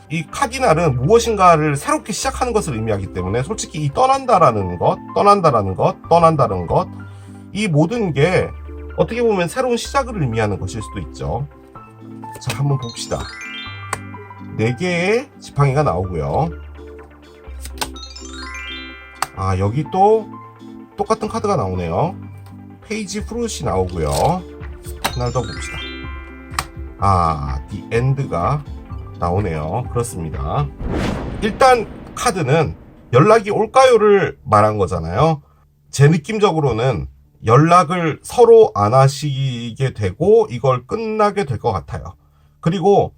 이 카디날은 무엇인가를 새롭게 시작하는 것을 의미하기 때문에 솔직히 이 떠난다라는 것, 이 모든 게 어떻게 보면 새로운 시작을 의미하는 것일 수도 있죠. 자, 한번 봅시다. 4개의 지팡이가 나오고요. 여기 또 똑같은 카드가 나오네요. 페이지 프루시 나오고요. 하나 더 봅시다. The End가 나오네요. 그렇습니다. 일단 카드는 연락이 올까요를 말한 거잖아요. 제 느낌적으로는 연락을 서로 안 하시게 되고 이걸 끝나게 될 것 같아요. 그리고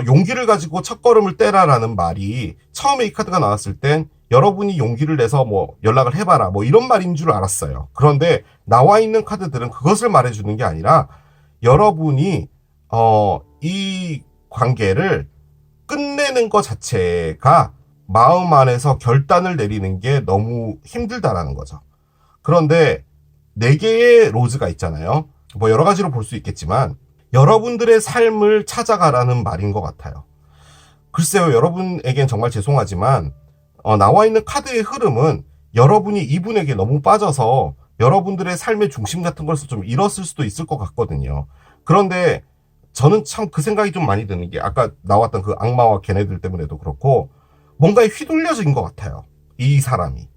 용기를 가지고 첫걸음을 떼라라는 말이 처음에 이 카드가 나왔을 땐 여러분이 용기를 내서 뭐 연락을 해봐라 뭐 이런 말인 줄 알았어요. 그런데 나와 있는 카드들은 그것을 말해주는 게 아니라 여러분이 이 관계를 끝내는 것 자체가 마음 안에서 결단을 내리는 게 너무 힘들다라는 거죠. 그런데 4개의 로즈가 있잖아요. 뭐 여러 가지로 볼 수 있겠지만 여러분들의 삶을 찾아가라는 말인 것 같아요. 글쎄요, 여러분에겐 정말 죄송하지만 나와 있는 카드의 흐름은 여러분이 이분에게 너무 빠져서 여러분들의 삶의 중심 같은 것을 좀 잃었을 수도 있을 것 같거든요. 그런데 저는 참 그 생각이 좀 많이 드는 게 아까 나왔던 그 악마와 걔네들 때문에도 그렇고 뭔가에 휘둘려진 것 같아요. 이 사람이.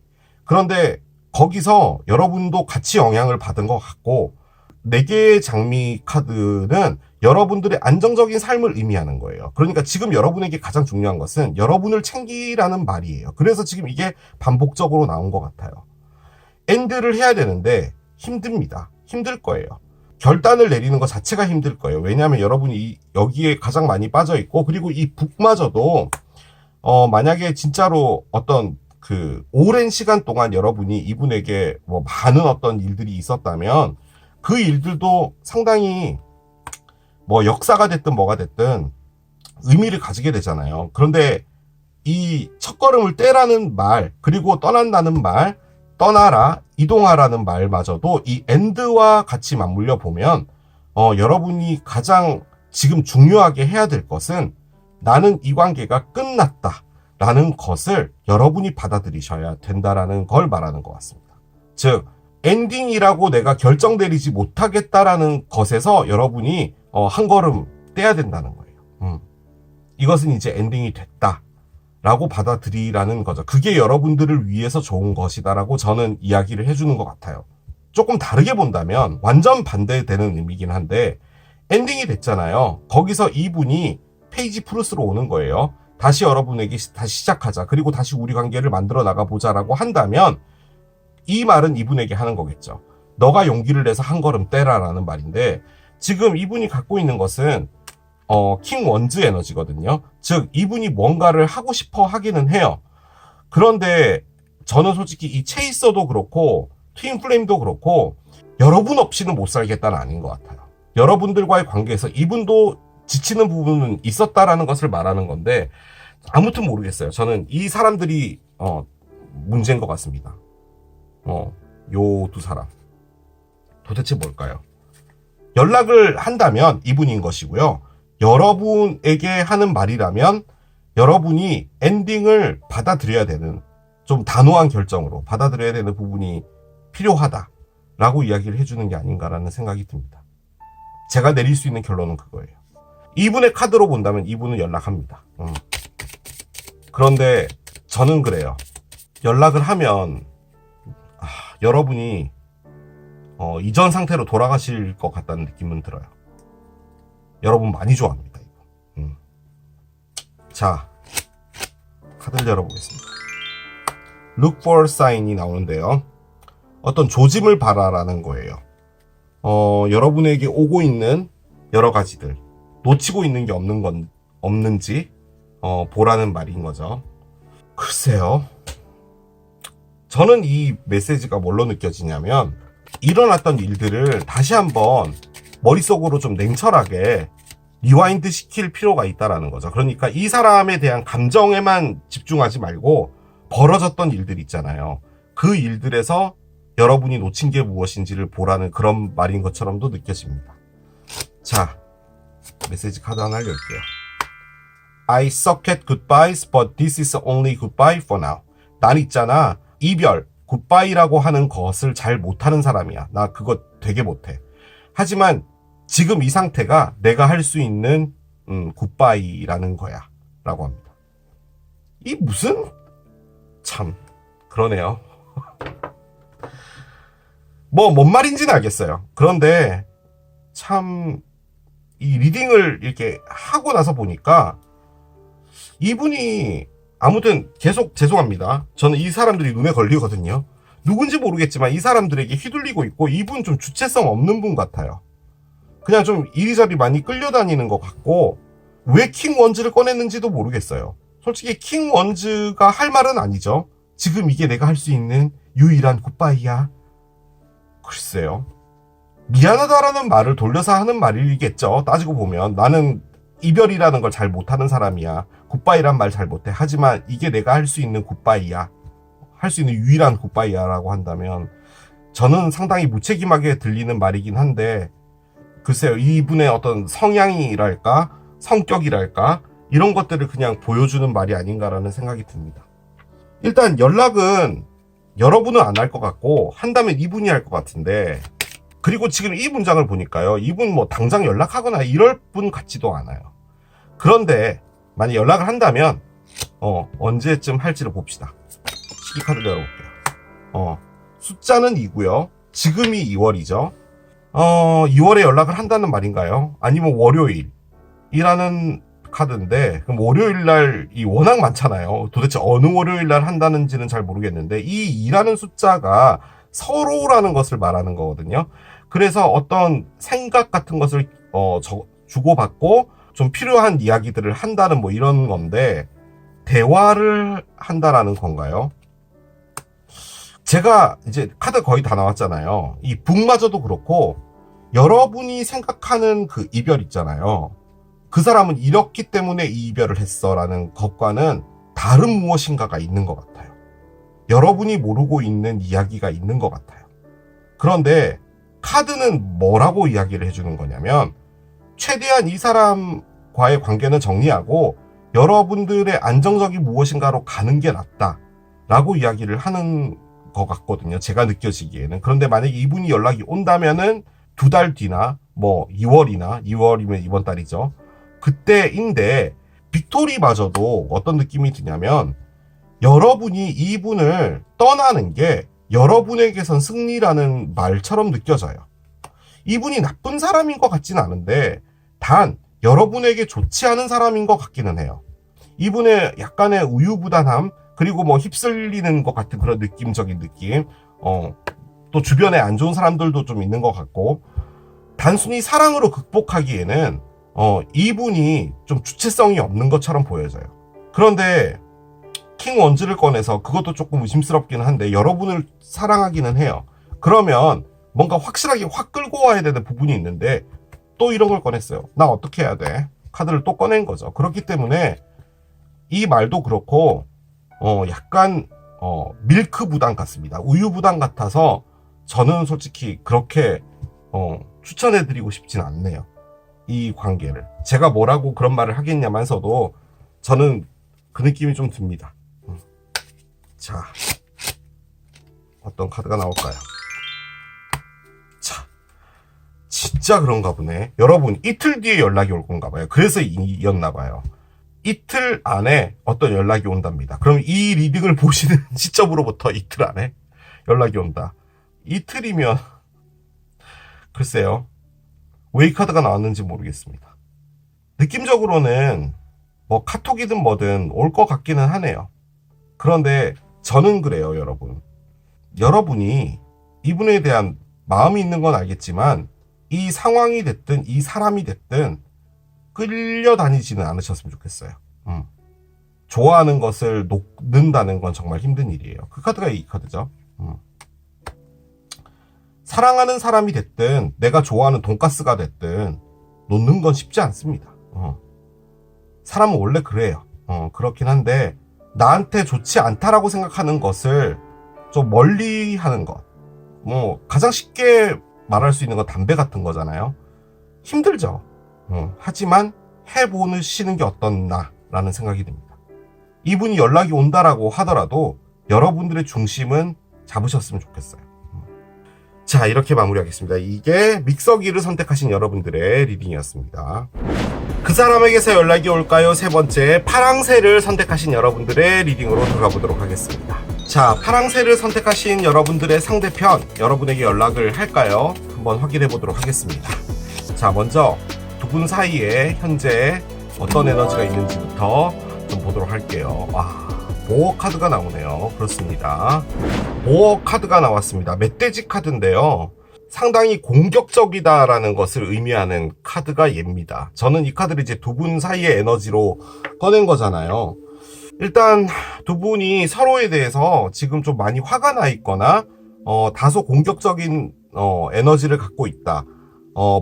그런데 거기서 여러분도 같이 영향을 받은 것 같고 4개의 장미 카드는 여러분들의 안정적인 삶을 의미하는 거예요. 그러니까 지금 여러분에게 가장 중요한 것은 여러분을 챙기라는 말이에요. 그래서 지금 이게 반복적으로 나온 것 같아요. 엔드를 해야 되는데 힘듭니다. 힘들 거예요. 결단을 내리는 것 자체가 힘들 거예요. 왜냐하면 여러분이 여기에 가장 많이 빠져 있고 그리고 이 북마저도 만약에 진짜로 어떤 그 오랜 시간 동안 여러분이 이분에게 뭐 많은 어떤 일들이 있었다면 그 일들도 상당히 뭐 역사가 됐든 뭐가 됐든 의미를 가지게 되잖아요. 그런데 이 첫걸음을 떼라는 말, 그리고 떠난다는 말, 떠나라, 이동하라는 말마저도 이 엔드와 같이 맞물려 보면 여러분이 가장 지금 중요하게 해야 될 것은 나는 이 관계가 끝났다 라는 것을 여러분이 받아들이셔야 된다라는 걸 말하는 것 같습니다. 즉 엔딩이라고 내가 결정 내리지 못하겠다라는 것에서 여러분이 한 걸음 떼야 된다는 거예요. 이것은 이제 엔딩이 됐다 라고 받아들이라는 거죠. 그게 여러분들을 위해서 좋은 것이다라고 저는 이야기를 해주는 것 같아요. 조금 다르게 본다면 완전 반대되는 의미긴 한데, 엔딩이 됐잖아요. 거기서 이분이 페이지 프루스로 오는 거예요. 다시 여러분에게 다시 시작하자. 그리고 다시 우리 관계를 만들어 나가보자라고 한다면 이 말은 이분에게 하는 거겠죠. 너가 용기를 내서 한 걸음 떼라라는 말인데, 지금 이분이 갖고 있는 것은 킹 원즈 에너지거든요. 즉 이분이 뭔가를 하고 싶어 하기는 해요. 그런데 저는 솔직히 이 체이서도 그렇고 트윈 플레임도 그렇고 여러분 없이는 못 살겠다는 아닌 것 같아요. 여러분들과의 관계에서 이분도 지치는 부분은 있었다라는 것을 말하는 건데, 아무튼 모르겠어요. 저는 이 사람들이 문제인 것 같습니다. 요 두 사람 도대체 뭘까요? 연락을 한다면 이분인 것이고요. 여러분에게 하는 말이라면 여러분이 엔딩을 받아들여야 되는, 좀 단호한 결정으로 받아들여야 되는 부분이 필요하다라고 이야기를 해주는 게 아닌가라는 생각이 듭니다. 제가 내릴 수 있는 결론은 그거예요. 이분의 카드로 본다면 이분은 연락합니다. 그런데 저는 그래요. 연락을 하면 여러분이 이전 상태로 돌아가실 것 같다는 느낌은 들어요. 여러분 많이 좋아합니다, 이거. 자, 카드를 열어보겠습니다. Look for sign이 나오는데요. 어떤 조짐을 바라라는 거예요. 여러분에게 오고 있는 여러 가지들, 놓치고 있는 게 없는지 보라는 말인 거죠. 글쎄요. 저는 이 메시지가 뭘로 느껴지냐면, 일어났던 일들을 다시 한번 머릿속으로 좀 냉철하게 리와인드 시킬 필요가 있다라는 거죠. 그러니까 이 사람에 대한 감정에만 집중하지 말고 벌어졌던 일들 있잖아요. 그 일들에서 여러분이 놓친 게 무엇인지를 보라는 그런 말인 것처럼도 느껴집니다. 자, 메시지 카드 하나 열게요. I suck at goodbyes, but this is only goodbye for now. 난 있잖아, 이별, 굿바이라고 하는 것을 잘 못하는 사람이야. 나 그거 되게 못해. 하지만 지금 이 상태가 내가 할 수 있는 굿바이라는 거야 라고 합니다. 이 무슨, 참 그러네요. 뭔 말인지는 알겠어요. 그런데 참 이 리딩을 이렇게 하고 나서 보니까 이분이, 아무튼 계속 죄송합니다. 저는 이 사람들이 눈에 걸리거든요. 누군지 모르겠지만 이 사람들에게 휘둘리고 있고, 이분 좀 주체성 없는 분 같아요. 그냥 좀 이리저리 많이 끌려다니는 것 같고, 왜 킹 원즈를 꺼냈는지도 모르겠어요. 솔직히 킹 원즈가 할 말은 아니죠. 지금 이게 내가 할 수 있는 유일한 굿바이야. 글쎄요. 미안하다라는 말을 돌려서 하는 말이겠죠. 따지고 보면 나는 이별이라는 걸 잘 못하는 사람이야. 굿바이란 말 잘 못해. 하지만 이게 내가 할 수 있는 굿바이야. 할 수 있는 유일한 굿바이야 라고 한다면 저는 상당히 무책임하게 들리는 말이긴 한데, 글쎄요. 이분의 어떤 성향이랄까, 성격이랄까, 이런 것들을 그냥 보여주는 말이 아닌가라는 생각이 듭니다. 일단 연락은 여러분은 안 할 것 같고, 한다면 이분이 할 것 같은데, 그리고 지금 이 문장을 보니까요, 이분 뭐 당장 연락하거나 이럴 분 같지도 않아요. 그런데 만약 연락을 한다면 언제쯤 할지를 봅시다. 시기카드를 열어볼게요. 숫자는 2고요. 지금이 2월이죠. 2월에 연락을 한다는 말인가요? 아니면 월요일이라는 카드인데, 그럼 월요일날이 워낙 많잖아요. 도대체 어느 월요일날 한다는지는 잘 모르겠는데, 이 2라는 숫자가 서로라는 것을 말하는 거거든요. 그래서 어떤 생각 같은 것을 주고받고 좀 필요한 이야기들을 한다는 뭐 이런 건데, 대화를 한다라는 건가요? 제가 이제 카드 거의 다 나왔잖아요. 이 북마저도 그렇고, 여러분이 생각하는 그 이별 있잖아요. 그 사람은 이렇기 때문에 이 이별을 했어 라는 것과는 다른 무엇인가가 있는 것 같아요. 여러분이 모르고 있는 이야기가 있는 것 같아요. 그런데 카드는 뭐라고 이야기를 해주는 거냐면, 최대한 이 사람과의 관계는 정리하고 여러분들의 안정적인 무엇인가로 가는 게 낫다 라고 이야기를 하는 것 같거든요. 제가 느껴지기에는. 그런데 만약에 이분이 연락이 온다면은 2달 뒤나 뭐 2월이면 이번 달이죠. 그때인데, 빅토리마저도 어떤 느낌이 드냐면 여러분이 이분을 떠나는 게 여러분에게선 승리라는 말처럼 느껴져요. 이분이 나쁜 사람인 것 같진 않은데 단 여러분에게 좋지 않은 사람인 것 같기는 해요. 이분의 약간의 우유부단함 그리고 뭐 휩쓸리는 것 같은 그런 느낌적인 느낌 또 주변에 안 좋은 사람들도 좀 있는 것 같고 단순히 사랑으로 극복하기에는 이분이 좀 주체성이 없는 것처럼 보여져요. 그런데 킹 원즈를 꺼내서 그것도 조금 의심스럽기는 한데 여러분을 사랑하기는 해요. 그러면 뭔가 확실하게 확 끌고 와야 되는 부분이 있는데 또 이런 걸 꺼냈어요. 나 어떻게 해야 돼? 카드를 또 꺼낸 거죠. 그렇기 때문에 이 말도 그렇고 약간 밀크 부담 같습니다. 우유 부담 같아서 저는 솔직히 그렇게 추천해드리고 싶진 않네요. 이 관계를. 제가 뭐라고 그런 말을 하겠냐면서도 저는 그 느낌이 좀 듭니다. 자, 어떤 카드가 나올까요? 자, 진짜 그런가 보네. 여러분, 이틀 뒤에 연락이 올 건가 봐요. 그래서 이었나 봐요. 이틀 안에 어떤 연락이 온답니다. 그럼 이 리딩을 보시는 시점으로부터 이틀 안에 연락이 온다. 이틀이면 글쎄요. 왜 이 카드가 나왔는지 모르겠습니다. 느낌적으로는 뭐 카톡이든 뭐든 올 것 같기는 하네요. 그런데 저는 그래요, 여러분. 여러분이 이분에 대한 마음이 있는 건 알겠지만 이 상황이 됐든 이 사람이 됐든 끌려다니지는 않으셨으면 좋겠어요. 좋아하는 것을 놓는다는 건 정말 힘든 일이에요. 그 카드가 이 카드죠. 사랑하는 사람이 됐든 내가 좋아하는 돈가스가 됐든 놓는 건 쉽지 않습니다. 사람은 원래 그래요. 그렇긴 한데 나한테 좋지 않다라고 생각하는 것을 좀 멀리 하는 것. 뭐 가장 쉽게 말할 수 있는 건 담배 같은 거잖아요. 힘들죠. 하지만 해보시는 게 어떻나라는 생각이 듭니다. 이분이 연락이 온다라고 하더라도 여러분들의 중심은 잡으셨으면 좋겠어요. 자, 이렇게 마무리하겠습니다. 이게 믹서기를 선택하신 여러분들의 리딩이었습니다. 그 사람에게서 연락이 올까요? 세 번째, 파랑새를 선택하신 여러분들의 리딩으로 들어가 보도록 하겠습니다. 자, 파랑새를 선택하신 여러분들의 상대편, 여러분에게 연락을 할까요? 한번 확인해 보도록 하겠습니다. 자, 먼저 두 분 사이에 현재 어떤 에너지가 있는지부터 좀 보도록 할게요. 와, 보어 카드가 나오네요. 그렇습니다. 보어 카드가 나왔습니다. 멧돼지 카드인데요. 상당히 공격적이다라는 것을 의미하는 카드가 얘입니다. 저는 이 카드를 이제 두 분 사이의 에너지로 꺼낸 거잖아요. 일단 두 분이 서로에 대해서 지금 좀 많이 화가 나 있거나 다소 공격적인 에너지를 갖고 있다.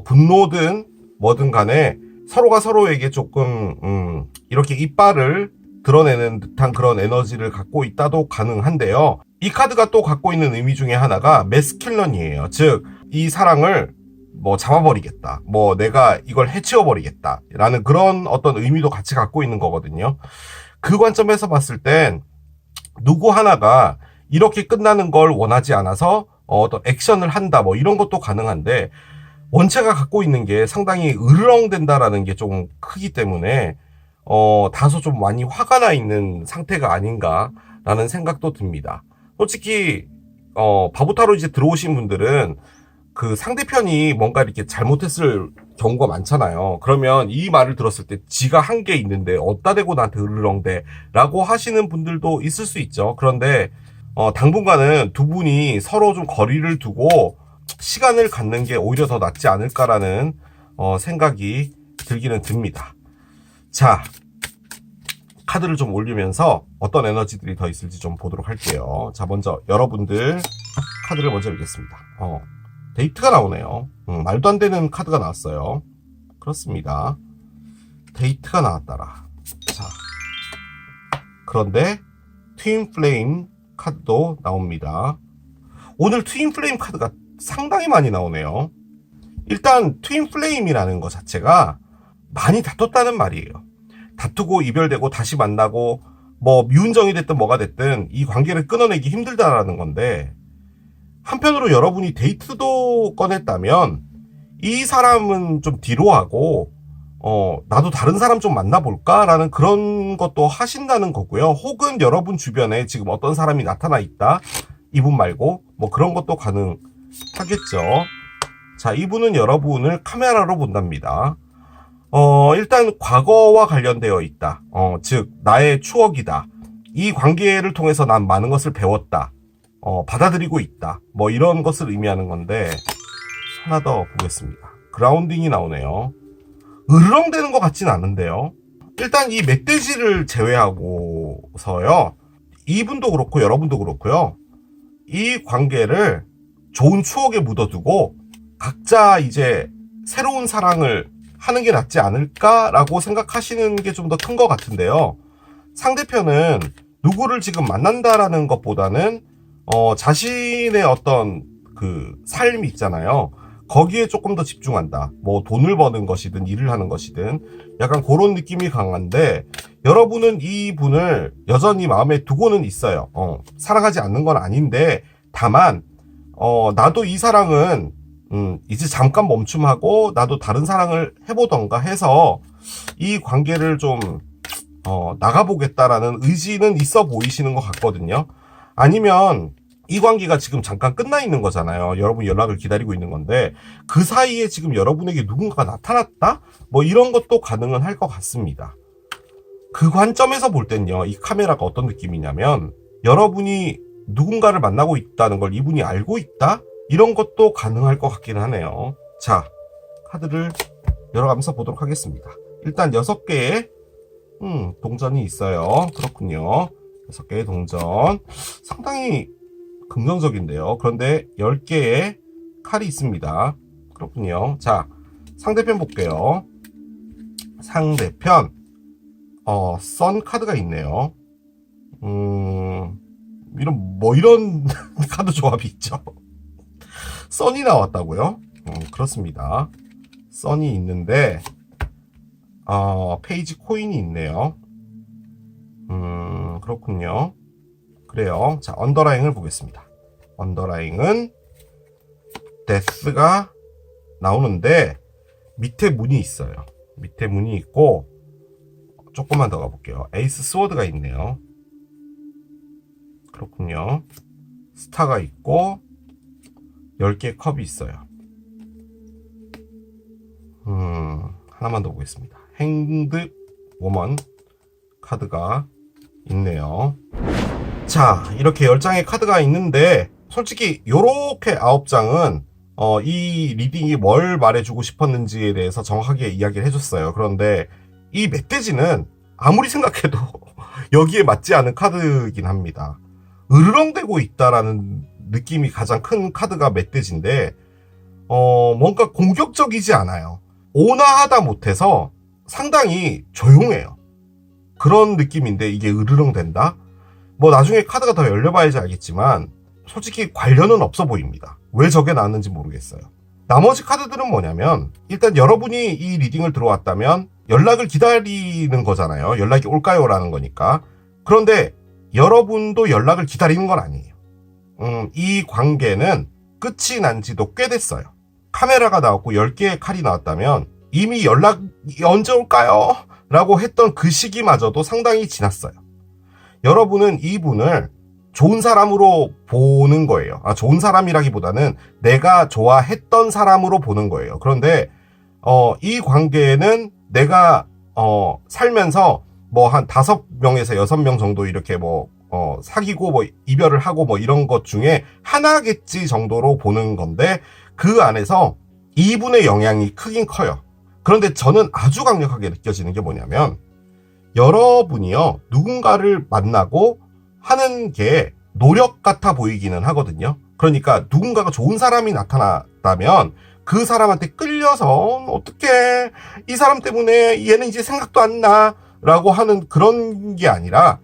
분노든 뭐든 간에 서로가 서로에게 조금 이렇게 이빨을 드러내는 듯한 그런 에너지를 갖고 있다도 가능한데요. 이 카드가 또 갖고 있는 의미 중에 하나가 메스큘런이에요. 즉, 이 사랑을 뭐 잡아버리겠다. 뭐 내가 이걸 해치워버리겠다. 라는 그런 어떤 의미도 같이 갖고 있는 거거든요. 그 관점에서 봤을 땐 누구 하나가 이렇게 끝나는 걸 원하지 않아서 어떤 액션을 한다. 뭐 이런 것도 가능한데 원체가 갖고 있는 게 상당히 으르렁댄다라는 게 좀 크기 때문에 다소 좀 많이 화가 나 있는 상태가 아닌가라는 생각도 듭니다. 솔직히 바보타로 이제 들어오신 분들은 그 상대편이 뭔가 이렇게 잘못했을 경우가 많잖아요. 그러면 이 말을 들었을 때 지가 한 게 있는데 어디다 대고 나한테 으르렁대 라고 하시는 분들도 있을 수 있죠. 그런데 당분간은 두 분이 서로 좀 거리를 두고 시간을 갖는 게 오히려 더 낫지 않을까라는 생각이 들기는 듭니다. 자, 카드를 좀 올리면서 어떤 에너지들이 더 있을지 좀 보도록 할게요. 자, 먼저 여러분들 카드를 먼저 읽겠습니다. 데이트가 나오네요. 말도 안 되는 카드가 나왔어요. 그렇습니다. 데이트가 나왔더라. 자, 그런데 트윈 플레임 카드도 나옵니다. 오늘 트윈 플레임 카드가 상당히 많이 나오네요. 일단 트윈 플레임이라는 것 자체가 많이 다퉜다는 말이에요. 다투고 이별되고 다시 만나고 뭐 미운정이 됐든 뭐가 됐든 이 관계를 끊어내기 힘들다라는 건데, 한편으로 여러분이 데이트도 꺼냈다면 이 사람은 좀 뒤로 하고 나도 다른 사람 좀 만나볼까라는 그런 것도 하신다는 거고요. 혹은 여러분 주변에 지금 어떤 사람이 나타나 있다. 이분 말고 뭐 그런 것도 가능하겠죠. 자, 이분은 여러분을 카메라로 본답니다. 일단 과거와 관련되어 있다. 즉 나의 추억이다. 이 관계를 통해서 난 많은 것을 배웠다. 받아들이고 있다. 뭐 이런 것을 의미하는 건데 하나 더 보겠습니다. 그라운딩이 나오네요. 으르렁대는 것 같진 않은데요. 일단 이 멧돼지를 제외하고서요. 이분도 그렇고 여러분도 그렇고요. 이 관계를 좋은 추억에 묻어두고 각자 이제 새로운 사랑을 하는 게 낫지 않을까라고 생각하시는 게 좀 더 큰 것 같은데요. 상대편은 누구를 지금 만난다라는 것보다는 자신의 어떤 그 삶이 있잖아요. 거기에 조금 더 집중한다. 뭐 돈을 버는 것이든 일을 하는 것이든 약간 그런 느낌이 강한데 여러분은 이 분을 여전히 마음에 두고는 있어요. 사랑하지 않는 건 아닌데 다만 나도 이 사랑은 이제 잠깐 멈춤하고 나도 다른 사랑을 해보던가 해서 이 관계를 좀 나가보겠다라는 의지는 있어 보이시는 것 같거든요. 아니면 이 관계가 지금 잠깐 끝나 있는 거잖아요. 여러분 연락을 기다리고 있는 건데 그 사이에 지금 여러분에게 누군가가 나타났다? 뭐 이런 것도 가능은 할 것 같습니다. 그 관점에서 볼 땐요. 이 카메라가 어떤 느낌이냐면 여러분이 누군가를 만나고 있다는 걸 이분이 알고 있다? 이런 것도 가능할 것 같긴 하네요. 자, 카드를 열어가면서 보도록 하겠습니다. 일단 6개의 동전이 있어요. 그렇군요. 6개의 동전. 상당히 긍정적인데요. 그런데 10개의 칼이 있습니다. 그렇군요. 자, 상대편 볼게요. 상대편 선 카드가 있네요. 이런 카드 조합이 있죠. 선이 나왔다고요? 그렇습니다. 선이 있는데 페이지 코인이 있네요. 그렇군요. 그래요. 자, 언더라잉을 보겠습니다. 언더라잉은 데스가 나오는데 밑에 문이 있어요. 밑에 문이 있고 조금만 더 가볼게요. 에이스 스워드가 있네요. 그렇군요. 스타가 있고 10개의 컵이 있어요. 하나만 더 보겠습니다. 행드 워먼 카드가 있네요. 자, 이렇게 10장의 카드가 있는데 솔직히 요렇게 9장은 이 리딩이 뭘 말해주고 싶었는지에 대해서 정확하게 이야기를 해줬어요. 그런데 이 멧돼지는 아무리 생각해도 여기에 맞지 않은 카드이긴 합니다. 으르렁대고 있다라는 느낌이 가장 큰 카드가 멧돼지인데 뭔가 공격적이지 않아요. 온화하다 못해서 상당히 조용해요. 그런 느낌인데 이게 으르렁댄다? 뭐 나중에 카드가 더 열려봐야지 알겠지만 솔직히 관련은 없어 보입니다. 왜 저게 나왔는지 모르겠어요. 나머지 카드들은 뭐냐면 일단 여러분이 이 리딩을 들어왔다면 연락을 기다리는 거잖아요. 연락이 올까요? 라는 거니까. 그런데 여러분도 연락을 기다리는 건 아니에요. 이 관계는 끝이 난 지도 꽤 됐어요. 카메라가 나왔고 10개의 칼이 나왔다면 이미 연락이 언제 올까요? 라고 했던 그 시기마저도 상당히 지났어요. 여러분은 이분을 좋은 사람으로 보는 거예요. 좋은 사람이라기보다는 내가 좋아했던 사람으로 보는 거예요. 그런데 이 관계는 내가 살면서 뭐 한 5명에서 6명 정도 이렇게 뭐 사귀고 뭐 이별을 하고 뭐 이런 것 중에 하나겠지 정도로 보는 건데 그 안에서 이분의 영향이 크긴 커요. 그런데 저는 아주 강력하게 느껴지는 게 뭐냐면 여러분이요 누군가를 만나고 하는 게 노력 같아 보이기는 하거든요. 그러니까 누군가가 좋은 사람이 나타났다면 그 사람한테 끌려서 어떡해 이 사람 때문에 얘는 이제 생각도 안 나 라고 하는 그런 게 아니라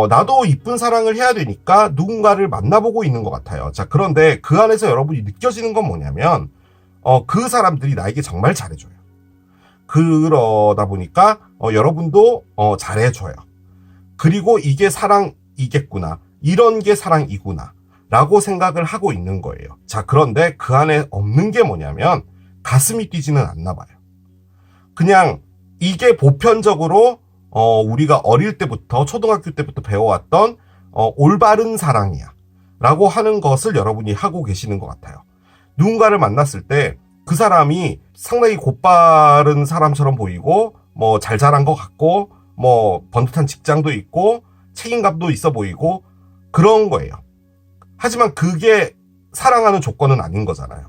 나도 이쁜 사랑을 해야 되니까 누군가를 만나보고 있는 것 같아요. 자, 그런데 그 안에서 여러분이 느껴지는 건 뭐냐면 그 사람들이 나에게 정말 잘해줘요. 그러다 보니까 여러분도 잘해줘요. 그리고 이게 사랑이겠구나. 이런 게 사랑이구나. 라고 생각을 하고 있는 거예요. 자, 그런데 그 안에 없는 게 뭐냐면 가슴이 뛰지는 않나 봐요. 그냥 이게 보편적으로 우리가 어릴 때부터 초등학교 때부터 배워왔던 올바른 사랑이야 라고 하는 것을 여러분이 하고 계시는 것 같아요. 누군가를 만났을 때 그 사람이 상당히 곧바른 사람처럼 보이고 뭐 잘 자란 것 같고 뭐 번듯한 직장도 있고 책임감도 있어 보이고 그런 거예요. 하지만 그게 사랑하는 조건은 아닌 거잖아요.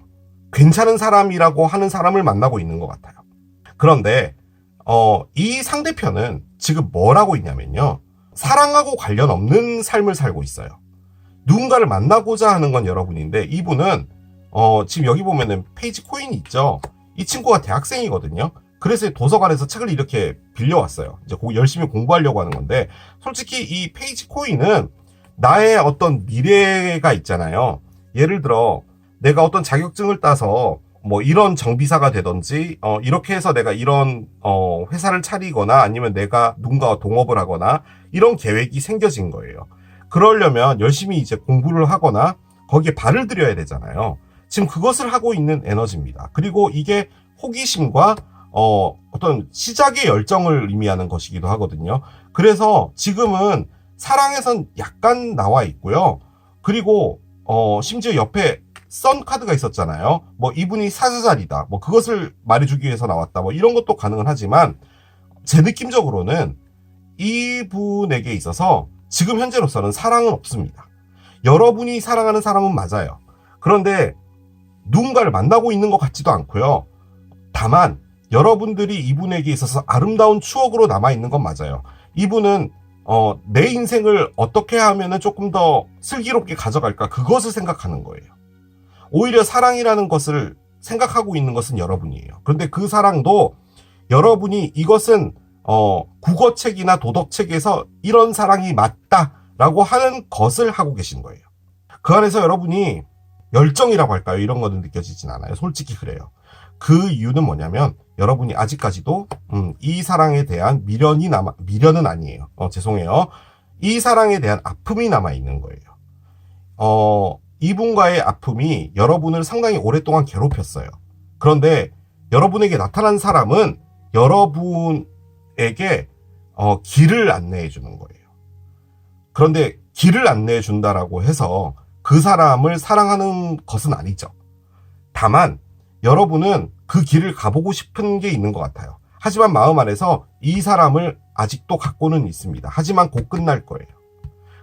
괜찮은 사람이라고 하는 사람을 만나고 있는 것 같아요. 그런데 이 상대편은 지금 뭘 하고 있냐면요. 사랑하고 관련 없는 삶을 살고 있어요. 누군가를 만나고자 하는 건 여러분인데 이분은 지금 여기 보면은 페이지 코인이 있죠. 이 친구가 대학생이거든요. 그래서 도서관에서 책을 이렇게 빌려왔어요. 이제 열심히 공부하려고 하는 건데 솔직히 이 페이지 코인은 나의 어떤 미래가 있잖아요. 예를 들어 내가 어떤 자격증을 따서 뭐 이런 정비사가 되든지 이렇게 해서 내가 이런 회사를 차리거나 아니면 내가 누군가와 동업을 하거나 이런 계획이 생겨진 거예요. 그러려면 열심히 이제 공부를 하거나 거기에 발을 들여야 되잖아요. 지금 그것을 하고 있는 에너지입니다. 그리고 이게 호기심과 어떤 시작의 열정을 의미하는 것이기도 하거든요. 그래서 지금은 사랑에선 약간 나와 있고요. 그리고 심지어 옆에 선 카드가 있었잖아요. 뭐 이분이 사자자리다. 뭐 그것을 말해주기 위해서 나왔다. 뭐 이런 것도 가능은 하지만 제 느낌적으로는 이분에게 있어서 지금 현재로서는 사랑은 없습니다. 여러분이 사랑하는 사람은 맞아요. 그런데 누군가를 만나고 있는 것 같지도 않고요. 다만 여러분들이 이분에게 있어서 아름다운 추억으로 남아있는 건 맞아요. 이분은 내 인생을 어떻게 하면 조금 더 슬기롭게 가져갈까 그것을 생각하는 거예요. 오히려 사랑이라는 것을 생각하고 있는 것은 여러분이에요. 그런데 그 사랑도 여러분이 이것은 국어책이나 도덕책에서 이런 사랑이 맞다라고 하는 것을 하고 계신 거예요. 그 안에서 여러분이 열정이라고 할까요? 이런 거는 느껴지진 않아요. 솔직히 그래요. 그 이유는 뭐냐면 여러분이 아직까지도 이 사랑에 대한 미련은 아니에요. 죄송해요. 이 사랑에 대한 아픔이 남아있는 거예요. 이분과의 아픔이 여러분을 상당히 오랫동안 괴롭혔어요. 그런데 여러분에게 나타난 사람은 여러분에게 길을 안내해 주는 거예요. 그런데 길을 안내해 준다라고 해서 그 사람을 사랑하는 것은 아니죠. 다만 여러분은 그 길을 가보고 싶은 게 있는 것 같아요. 하지만 마음 안에서 이 사람을 아직도 갖고는 있습니다. 하지만 곧 끝날 거예요.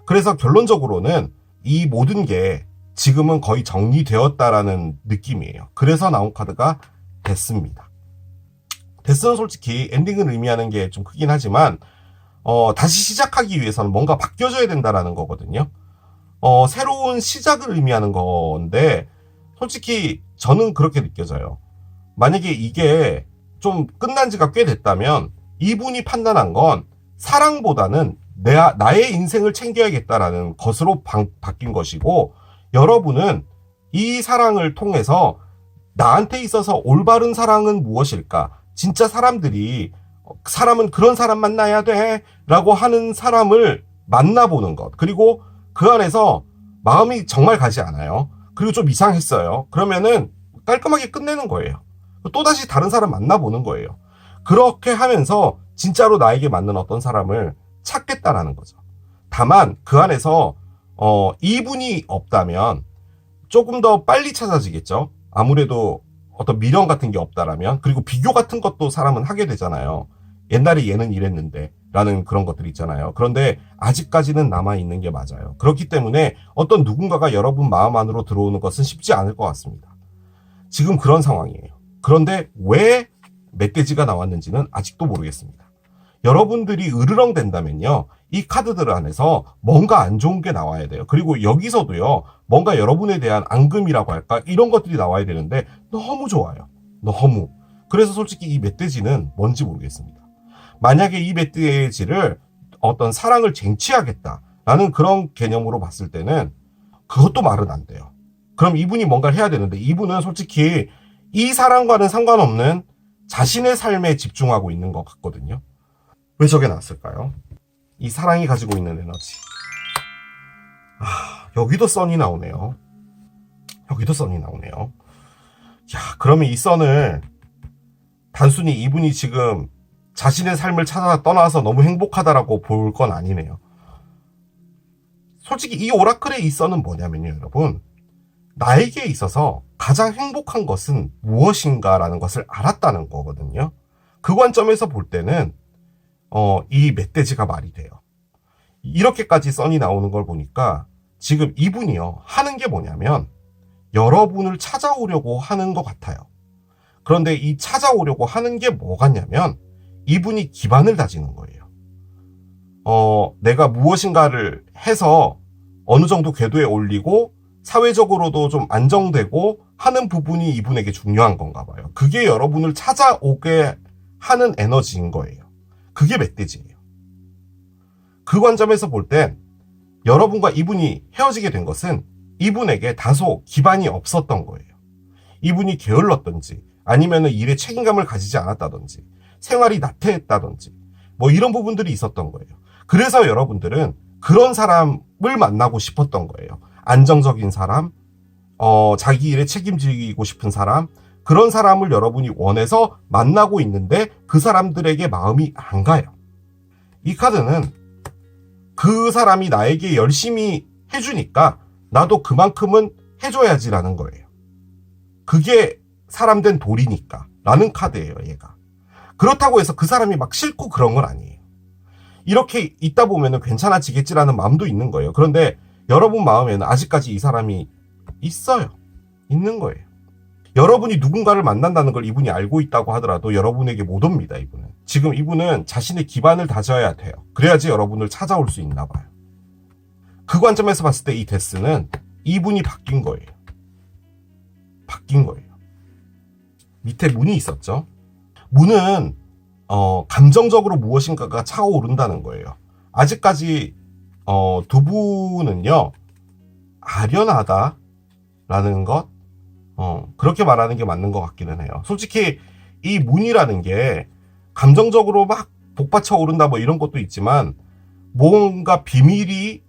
그래서 결론적으로는 이 모든 게 지금은 거의 정리되었다라는 느낌이에요. 그래서 나온 카드가 데스입니다. 데스는 솔직히 엔딩을 의미하는 게 좀 크긴 하지만 다시 시작하기 위해서는 뭔가 바뀌어져야 된다라는 거거든요. 새로운 시작을 의미하는 건데 솔직히 저는 그렇게 느껴져요. 만약에 이게 좀 끝난 지가 꽤 됐다면 이분이 판단한 건 사랑보다는 나의 인생을 챙겨야겠다라는 것으로 바뀐 것이고 여러분은 이 사랑을 통해서 나한테 있어서 올바른 사랑은 무엇일까? 진짜 사람은 그런 사람 만나야 돼 라고 하는 사람을 만나보는 것. 그리고 그 안에서 마음이 정말 가지 않아요. 그리고 좀 이상했어요. 그러면은 깔끔하게 끝내는 거예요. 또다시 다른 사람 만나보는 거예요. 그렇게 하면서 진짜로 나에게 맞는 어떤 사람을 찾겠다라는 거죠. 다만 그 안에서 이분이 없다면 조금 더 빨리 찾아지겠죠. 아무래도 어떤 미련 같은 게 없다라면. 그리고 비교 같은 것도 사람은 하게 되잖아요. 옛날에 얘는 이랬는데 라는 그런 것들이 있잖아요. 그런데 아직까지는 남아있는 게 맞아요. 그렇기 때문에 어떤 누군가가 여러분 마음 안으로 들어오는 것은 쉽지 않을 것 같습니다. 지금 그런 상황이에요. 그런데 왜 멧돼지가 나왔는지는 아직도 모르겠습니다. 여러분들이 으르렁 된다면요. 이 카드들 안에서 뭔가 안 좋은 게 나와야 돼요. 그리고 여기서도요. 뭔가 여러분에 대한 앙금이라고 할까? 이런 것들이 나와야 되는데 너무 좋아요. 너무. 그래서 솔직히 이 멧돼지는 뭔지 모르겠습니다. 만약에 이 멧돼지를 어떤 사랑을 쟁취하겠다라는 그런 개념으로 봤을 때는 그것도 말은 안 돼요. 그럼 이분이 뭔가를 해야 되는데 이분은 솔직히 이 사랑과는 상관없는 자신의 삶에 집중하고 있는 것 같거든요. 왜 저게 나왔을까요? 이 사랑이 가지고 있는 에너지. 여기도 선이 나오네요. 여기도 선이 나오네요. 야, 그러면 이 선을 단순히 이분이 지금 자신의 삶을 찾아 떠나서 너무 행복하다라고 볼 건 아니네요. 솔직히 이 오라클의 이 썬은 뭐냐면요, 여러분. 나에게 있어서 가장 행복한 것은 무엇인가라는 것을 알았다는 거거든요. 그 관점에서 볼 때는 이 멧돼지가 말이 돼요. 이렇게까지 썬이 나오는 걸 보니까 지금 이분이요, 하는 게 뭐냐면 여러분을 찾아오려고 하는 것 같아요. 그런데 이 찾아오려고 하는 게 뭐 같냐면 이분이 기반을 다지는 거예요. 내가 무엇인가를 해서 어느 정도 궤도에 올리고 사회적으로도 좀 안정되고 하는 부분이 이분에게 중요한 건가 봐요. 그게 여러분을 찾아오게 하는 에너지인 거예요. 그게 멧돼지예요. 그 관점에서 볼 땐 여러분과 이분이 헤어지게 된 것은 이분에게 다소 기반이 없었던 거예요. 이분이 게을렀던지 아니면 일에 책임감을 가지지 않았다든지 생활이 나태했다든지 뭐 이런 부분들이 있었던 거예요. 그래서 여러분들은 그런 사람을 만나고 싶었던 거예요. 안정적인 사람, 자기 일에 책임지고 싶은 사람, 그런 사람을 여러분이 원해서 만나고 있는데 그 사람들에게 마음이 안 가요. 이 카드는 그 사람이 나에게 열심히 해주니까 나도 그만큼은 해줘야지라는 거예요. 그게 사람 된 도리니까 라는 카드예요, 얘가. 그렇다고 해서 그 사람이 막 싫고 그런 건 아니에요. 이렇게 있다 보면 괜찮아지겠지라는 마음도 있는 거예요. 그런데 여러분 마음에는 아직까지 이 사람이 있어요. 있는 거예요. 여러분이 누군가를 만난다는 걸 이분이 알고 있다고 하더라도 여러분에게 못 옵니다, 이분은. 지금 이분은 자신의 기반을 다져야 돼요. 그래야지 여러분을 찾아올 수 있나 봐요. 그 관점에서 봤을 때 이 데스는 이분이 바뀐 거예요. 바뀐 거예요. 밑에 문이 있었죠. 문은 감정적으로 무엇인가가 차오른다는 거예요. 아직까지 두 분은요, 아련하다라는 것, 그렇게 말하는 게 맞는 것 같기는 해요. 솔직히 이 문이라는 게 감정적으로 막 복받쳐 오른다 뭐 이런 것도 있지만 뭔가 비밀이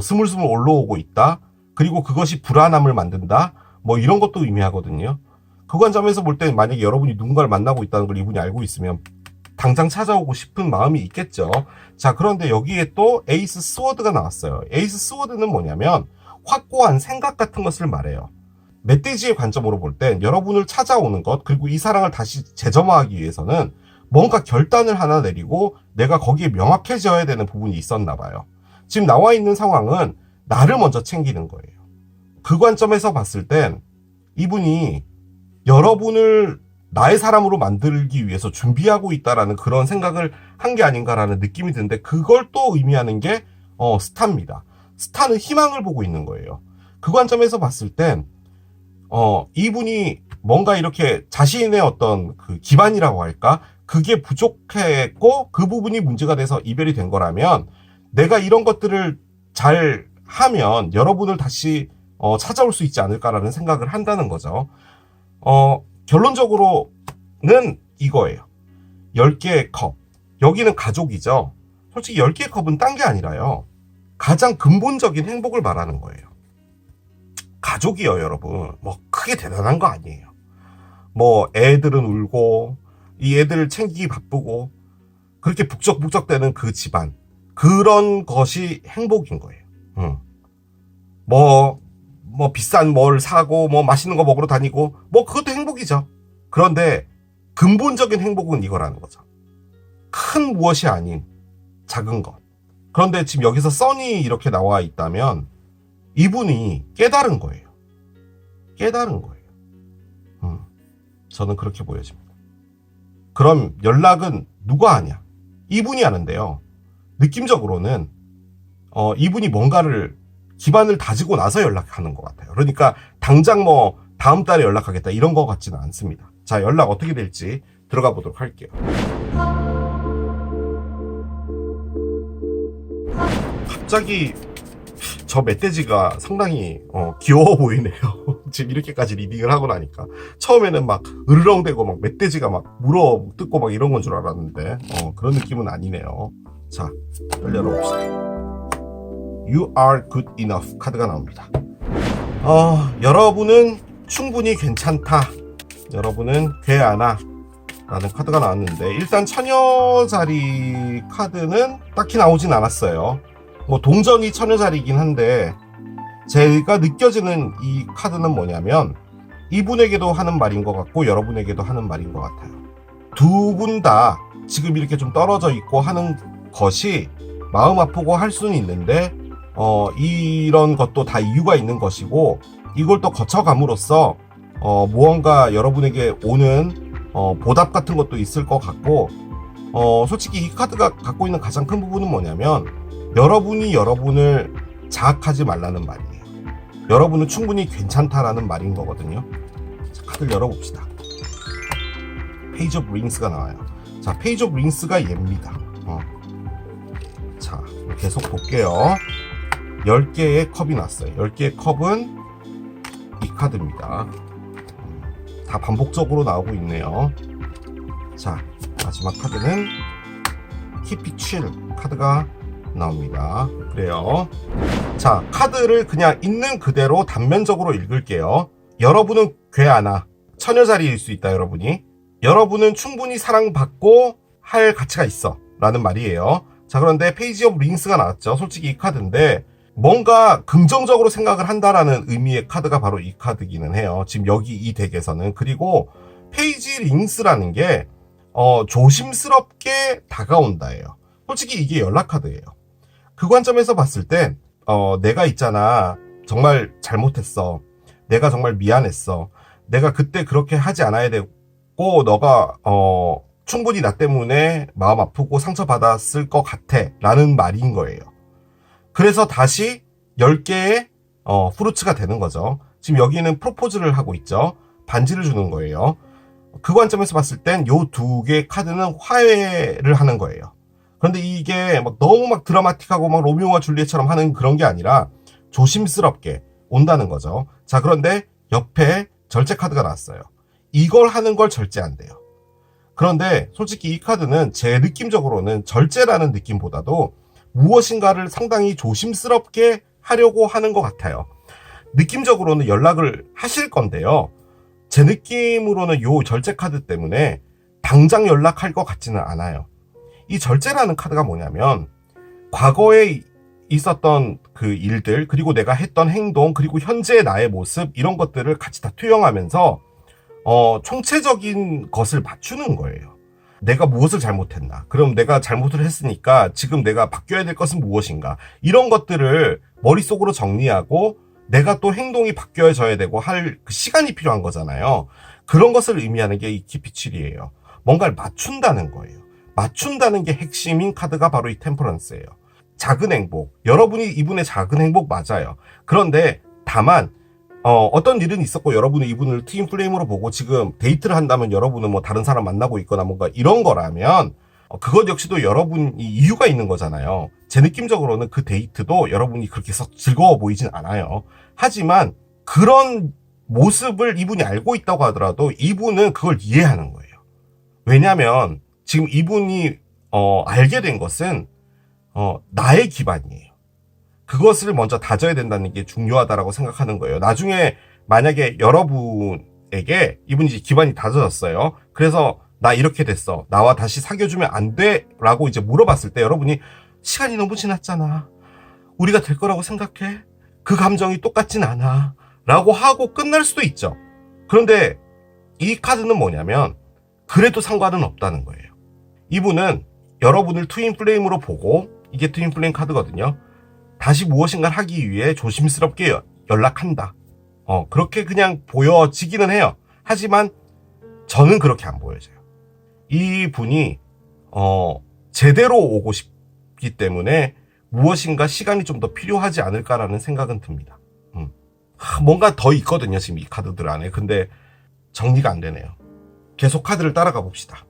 스물스물 올라오고 있다. 그리고 그것이 불안함을 만든다. 뭐 이런 것도 의미하거든요. 그 관점에서 볼 때 만약에 여러분이 누군가를 만나고 있다는 걸 이분이 알고 있으면 당장 찾아오고 싶은 마음이 있겠죠. 자, 그런데 여기에 또 에이스 스워드가 나왔어요. 에이스 스워드는 뭐냐면 확고한 생각 같은 것을 말해요. 멧돼지의 관점으로 볼 땐 여러분을 찾아오는 것, 그리고 이 사랑을 다시 재점화하기 위해서는 뭔가 결단을 하나 내리고 내가 거기에 명확해져야 되는 부분이 있었나 봐요. 지금 나와 있는 상황은 나를 먼저 챙기는 거예요. 그 관점에서 봤을 땐 이분이 여러분을 나의 사람으로 만들기 위해서 준비하고 있다라는 그런 생각을 한 게 아닌가라는 느낌이 드는데, 그걸 또 의미하는 게 스타입니다. 스타는 희망을 보고 있는 거예요. 그 관점에서 봤을 땐 이분이 뭔가 이렇게 자신의 어떤 그 기반이라고 할까? 그게 부족했고 그 부분이 문제가 돼서 이별이 된 거라면, 내가 이런 것들을 잘 하면 여러분을 다시 찾아올 수 있지 않을까라는 생각을 한다는 거죠. 결론적으로는 이거예요. 10개의 컵. 여기는 가족이죠. 솔직히 10개의 컵은 딴 게 아니라요, 가장 근본적인 행복을 말하는 거예요. 가족이요, 여러분. 뭐 크게 대단한 거 아니에요. 뭐 애들은 울고 이 애들을 챙기기 바쁘고 그렇게 북적북적대는 그 집안, 그런 것이 행복인 거예요. 뭐 비싼 뭘 사고 뭐 맛있는 거 먹으러 다니고 뭐 그것도 행복이죠. 그런데 근본적인 행복은 이거라는 거죠. 큰 무엇이 아닌 작은 것. 그런데 지금 여기서 썬이 이렇게 나와 있다면 이분이 깨달은 거예요. 깨달은 거예요. 저는 그렇게 보여집니다. 그럼 연락은 누가 하냐? 이분이 하는데요. 느낌적으로는 이분이 뭔가를 기반을 다지고 나서 연락하는 것 같아요. 그러니까 당장 뭐 다음 달에 연락하겠다 이런 것 같지는 않습니다. 자, 연락 어떻게 될지 들어가 보도록 할게요. 갑자기 저 멧돼지가 상당히 귀여워 보이네요. 지금 이렇게까지 리딩을 하고 나니까 처음에는 막 으르렁대고 막 멧돼지가 막 물어 뜯고 막 이런 건 줄 알았는데 그런 느낌은 아니네요. 자, 열려봅시다. You are good enough 카드가 나옵니다. 여러분은 충분히 괜찮다. 여러분은 괴하나 라는 카드가 나왔는데, 일단 처녀자리 카드는 딱히 나오진 않았어요. 뭐 동전이 처녀자리이긴 한데, 제가 느껴지는 이 카드는 뭐냐면 이분에게도 하는 말인 것 같고 여러분에게도 하는 말인 것 같아요. 두 분 다 지금 이렇게 좀 떨어져 있고 하는 것이 마음 아프고 할 수는 있는데 이런 것도 다 이유가 있는 것이고, 이걸 또 거쳐감으로써 무언가 여러분에게 오는 보답 같은 것도 있을 것 같고, 솔직히 이 카드가 갖고 있는 가장 큰 부분은 뭐냐면 여러분이 여러분을 자학하지 말라는 말이에요. 여러분은 충분히 괜찮다라는 말인 거거든요. 자, 카드를 열어봅시다. 페이지 오브 링스가 나와요. 자, 페이지 오브 링스가 얘입니다. 자, 계속 볼게요. 10개의 컵이 났어요. 10개의 컵은 이 카드입니다. 다 반복적으로 나오고 있네요. 자, 마지막 카드는 Keep it chill 카드가 나옵니다. 그래요. 자, 카드를 그냥 있는 그대로 단면적으로 읽을게요. 여러분은 괴하나 처녀자리일 수 있다. 여러분은 충분히 사랑받고 할 가치가 있어 라는 말이에요. 자, 그런데 페이지 오브 링스가 나왔죠. 솔직히 이 카드인데 뭔가 긍정적으로 생각을 한다라는 의미의 카드가 바로 이 카드기는 해요. 지금 여기 이 덱에서는. 그리고 페이지 링스라는 게 조심스럽게 다가온다예요. 솔직히 이게 연락 카드예요. 그 관점에서 봤을 땐 내가 있잖아, 정말 잘못했어, 내가 정말 미안했어, 내가 그때 그렇게 하지 않아야 되고 너가 충분히 나 때문에 마음 아프고 상처받았을 것 같아 라는 말인 거예요. 그래서 다시 10개의 프루츠가 되는 거죠. 지금 여기는 프로포즈를 하고 있죠. 반지를 주는 거예요. 그 관점에서 봤을 땐 요 두 개의 카드는 화해를 하는 거예요. 그런데 이게 막 너무 막 드라마틱하고 막 로미오와 줄리엣처럼 하는 그런 게 아니라 조심스럽게 온다는 거죠. 자, 그런데 옆에 절제 카드가 나왔어요. 이걸 하는 걸 절제한대요. 그런데 솔직히 이 카드는 제 느낌적으로는 절제라는 느낌보다도 무엇인가를 상당히 조심스럽게 하려고 하는 것 같아요. 느낌적으로는 연락을 하실 건데요. 제 느낌으로는 요 절제 카드 때문에 당장 연락할 것 같지는 않아요. 이 절제라는 카드가 뭐냐면 과거에 있었던 그 일들, 그리고 내가 했던 행동, 그리고 현재의 나의 모습, 이런 것들을 같이 다 투영하면서 총체적인 것을 맞추는 거예요. 내가 무엇을 잘못했나? 그럼 내가 잘못을 했으니까 지금 내가 바뀌어야 될 것은 무엇인가? 이런 것들을 머릿속으로 정리하고 내가 또 행동이 바뀌어져야 되고 할 그 시간이 필요한 거잖아요. 그런 것을 의미하는 게 이 키피칠이에요. 뭔가를 맞춘다는 거예요. 맞춘다는 게 핵심인 카드가 바로 이 템퍼런스예요. 작은 행복. 여러분이 이분의 작은 행복 맞아요. 그런데 다만 어떤 일은 있었고 여러분이 이분을 트윈 플레임으로 보고 지금 데이트를 한다면 여러분은 뭐 다른 사람 만나고 있거나 뭔가 이런 거라면 그것 역시도 여러분이 이유가 있는 거잖아요. 제 느낌적으로는 그 데이트도 여러분이 그렇게 즐거워 보이진 않아요. 하지만 그런 모습을 이분이 알고 있다고 하더라도 이분은 그걸 이해하는 거예요. 왜냐하면 지금 이분이 알게 된 것은 나의 기반이에요. 그것을 먼저 다져야 된다는 게 중요하다라고 생각하는 거예요. 나중에 만약에 여러분에게 이분이 이제 기반이 다져졌어요. 그래서 나 이렇게 됐어, 나와 다시 사귀어주면 안 돼? 라고 이제 물어봤을 때 여러분이 시간이 너무 지났잖아, 우리가 될 거라고 생각해? 그 감정이 똑같진 않아 라고 하고 끝날 수도 있죠. 그런데 이 카드는 뭐냐면 그래도 상관은 없다는 거예요. 이분은 여러분을 트윈 플레임으로 보고, 이게 트윈 플레임 카드거든요. 다시 무엇인가를 하기 위해 조심스럽게 연락한다. 그렇게 그냥 보여지기는 해요. 하지만 저는 그렇게 안 보여져요. 이 분이 제대로 오고 싶기 때문에 무엇인가 시간이 좀 더 필요하지 않을까라는 생각은 듭니다. 뭔가 더 있거든요, 지금 이 카드들 안에. 근데 정리가 안 되네요. 계속 카드를 따라가 봅시다.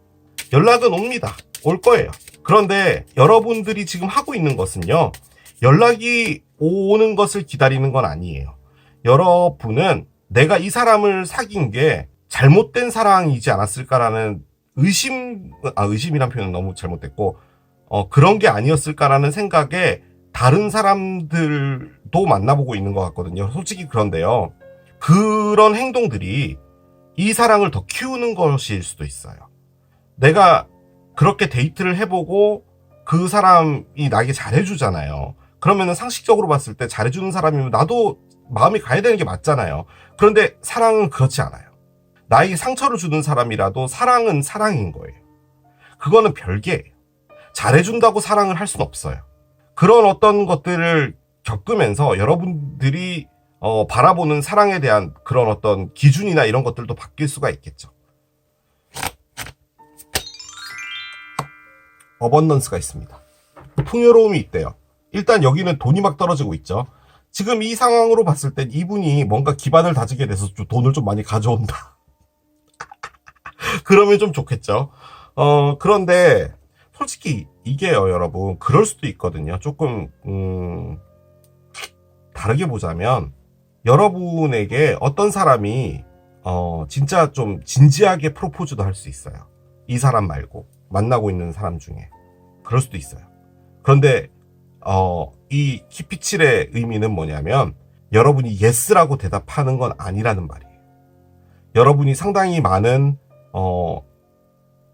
연락은 옵니다. 올 거예요. 그런데 여러분들이 지금 하고 있는 것은요, 연락이 오는 것을 기다리는 건 아니에요. 여러분은 내가 이 사람을 사귄 게 잘못된 사랑이지 않았을까라는 의심이란 표현은 너무 잘못됐고, 그런 게 아니었을까라는 생각에 다른 사람들도 만나보고 있는 것 같거든요. 솔직히 그런데요, 그런 행동들이 이 사랑을 더 키우는 것일 수도 있어요. 내가 그렇게 데이트를 해보고 그 사람이 나에게 잘해주잖아요. 그러면은 상식적으로 봤을 때 잘해주는 사람이면 나도 마음이 가야 되는 게 맞잖아요. 그런데 사랑은 그렇지 않아요. 나에게 상처를 주는 사람이라도 사랑은 사랑인 거예요. 그거는 별개예요. 잘해준다고 사랑을 할 수는 없어요. 그런 어떤 것들을 겪으면서 여러분들이 바라보는 사랑에 대한 그런 어떤 기준이나 이런 것들도 바뀔 수가 있겠죠. 어번던스가 있습니다. 풍요로움이 있대요. 일단 여기는 돈이 막 떨어지고 있죠. 지금 이 상황으로 봤을 땐 이분이 뭔가 기반을 다지게 돼서 좀 돈을 좀 많이 가져온다. 그러면 좀 좋겠죠. 그런데 솔직히 이게요, 여러분. 그럴 수도 있거든요. 조금 다르게 보자면 여러분에게 어떤 사람이 진짜 좀 진지하게 프로포즈도 할 수 있어요. 이 사람 말고 만나고 있는 사람 중에. 그럴 수도 있어요. 그런데 이 키피칠의 의미는 뭐냐면 여러분이 예스라고 대답하는 건 아니라는 말이에요. 여러분이 상당히 많은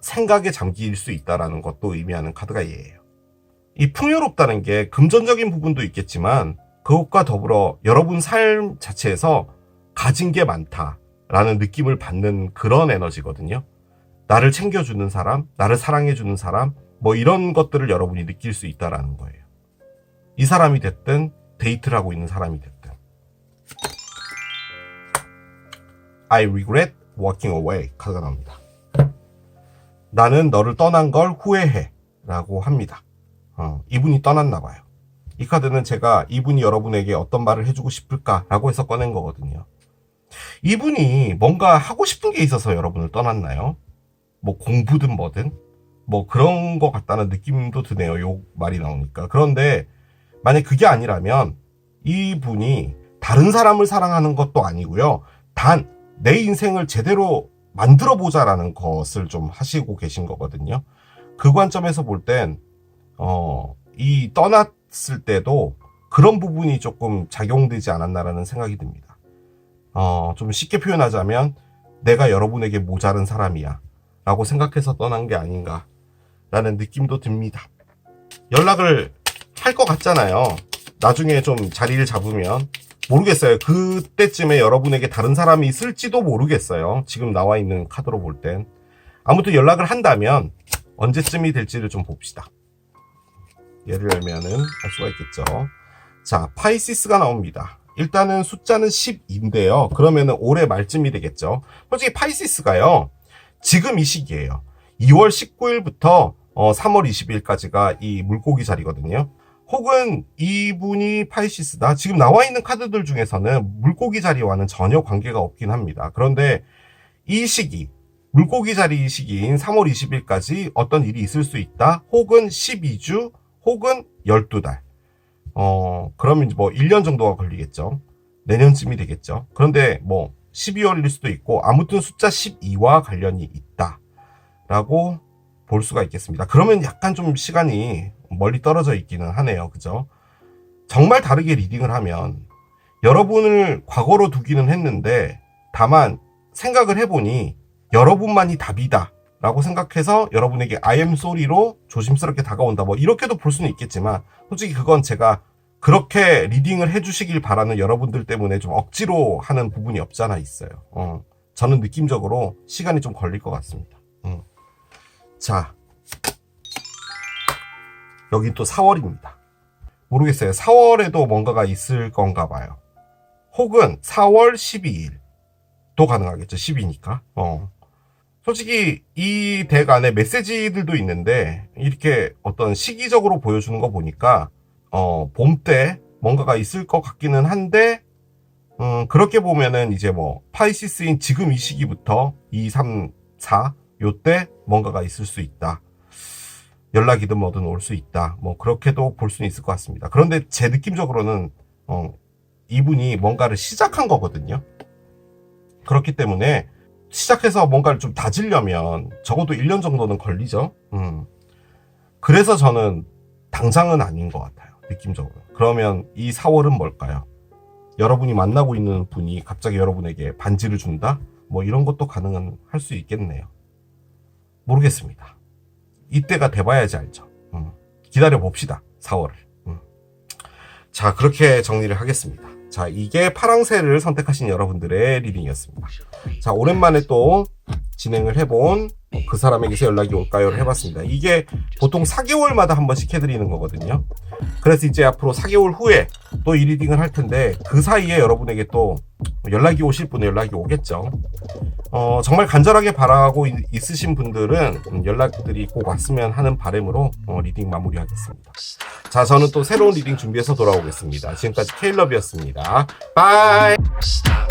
생각에 잠길 수 있다라는 것도 의미하는 카드가 얘예요. 이 풍요롭다는 게 금전적인 부분도 있겠지만 그것과 더불어 여러분 삶 자체에서 가진 게 많다라는 느낌을 받는 그런 에너지거든요. 나를 챙겨주는 사람, 나를 사랑해주는 사람, 뭐 이런 것들을 여러분이 느낄 수 있다라는 거예요. 이 사람이 됐든 데이트를 하고 있는 사람이 됐든. I regret walking away 카드가 나옵니다. 나는 너를 떠난 걸 후회해 라고 합니다. 이분이 떠났나 봐요. 이 카드는 제가 이분이 여러분에게 어떤 말을 해주고 싶을까라고 해서 꺼낸 거거든요. 이분이 뭔가 하고 싶은 게 있어서 여러분을 떠났나요? 뭐 공부든 뭐든 뭐 그런 거 같다는 느낌도 드네요. 요 말이 나오니까. 그런데 만약 그게 아니라면 이분이 다른 사람을 사랑하는 것도 아니고요. 단 내 인생을 제대로 만들어 보자라는 것을 좀 하시고 계신 거거든요. 그 관점에서 볼 땐 이 떠났을 때도 그런 부분이 조금 작용되지 않았나라는 생각이 듭니다. 좀 쉽게 표현하자면 내가 여러분에게 모자른 사람이야 라고 생각해서 떠난 게 아닌가 라는 느낌도 듭니다. 연락을 할 것 같잖아요. 나중에 좀 자리를 잡으면. 모르겠어요. 그때쯤에 여러분에게 다른 사람이 있을지도 모르겠어요. 지금 나와 있는 카드로 볼 땐. 아무튼 연락을 한다면 언제쯤이 될지를 좀 봅시다. 예를 들면은 알 수가 있겠죠. 자, 파이시스가 나옵니다. 일단은 숫자는 10인데요. 그러면은 올해 말쯤이 되겠죠. 솔직히 파이시스가요. 지금 이 시기예요. 2월 19일부터 3월 20일까지가 이 물고기 자리거든요. 혹은 이분이 파이시스다. 지금 나와 있는 카드들 중에서는 물고기 자리와는 전혀 관계가 없긴 합니다. 그런데 이 시기, 물고기 자리 시기인 3월 20일까지 어떤 일이 있을 수 있다. 혹은 12주, 혹은 12달. 그러면 뭐 1년 정도가 걸리겠죠. 내년쯤이 되겠죠. 그런데 뭐 12월일 수도 있고 아무튼 숫자 12와 관련이 있다. 라고 볼 수가 있겠습니다. 그러면 약간 좀 시간이 멀리 떨어져 있기는 하네요. 그죠? 정말 다르게 리딩을 하면 여러분을 과거로 두기는 했는데 다만 생각을 해보니 여러분만이 답이다 라고 생각해서 여러분에게 I am sorry로 조심스럽게 다가온다. 뭐 이렇게도 볼 수는 있겠지만 솔직히 그건 제가 그렇게 리딩을 해주시길 바라는 여러분들 때문에 좀 억지로 하는 부분이 없지 않아 있어요. 저는 느낌적으로 시간이 좀 걸릴 것 같습니다. 자, 여기 또 4월입니다. 모르겠어요. 4월에도 뭔가가 있을 건가 봐요. 혹은 4월 12일도 가능하겠죠. 10이니까. 솔직히 이 덱 안에 메시지들도 있는데 이렇게 어떤 시기적으로 보여주는 거 보니까 봄 때 뭔가가 있을 것 같기는 한데 그렇게 보면은 이제 뭐 파이시스인 지금 이 시기부터 2, 3, 4 요때 뭔가가 있을 수 있다. 연락이든 뭐든 올 수 있다. 뭐 그렇게도 볼 수는 있을 것 같습니다. 그런데 제 느낌적으로는 이분이 뭔가를 시작한 거거든요. 그렇기 때문에 시작해서 뭔가를 좀 다지려면 적어도 1년 정도는 걸리죠. 그래서 저는 당장은 아닌 것 같아요. 느낌적으로. 그러면 이 4월은 뭘까요? 여러분이 만나고 있는 분이 갑자기 여러분에게 반지를 준다? 뭐 이런 것도 가능은 할 수 있겠네요. 모르겠습니다. 이때가 돼봐야지 알죠. 기다려 봅시다. 4월을. 자, 그렇게 정리를 하겠습니다. 자, 이게 파랑새를 선택하신 여러분들의 리딩이었습니다. 자, 오랜만에 또 진행을 해본 그 사람에게서 연락이 올까요를 해봤습니다. 이게 보통 4개월마다 한 번씩 해드리는 거거든요. 그래서 이제 앞으로 4개월 후에 또 이 리딩을 할 텐데 그 사이에 여러분에게 또 연락이 오실 분은 연락이 오겠죠. 정말 간절하게 바라고 있으신 분들은 연락들이 꼭 왔으면 하는 바람으로 리딩 마무리하겠습니다. 자, 저는 또 새로운 리딩 준비해서 돌아오겠습니다. 지금까지 케일럽이었습니다. 바이. Stop.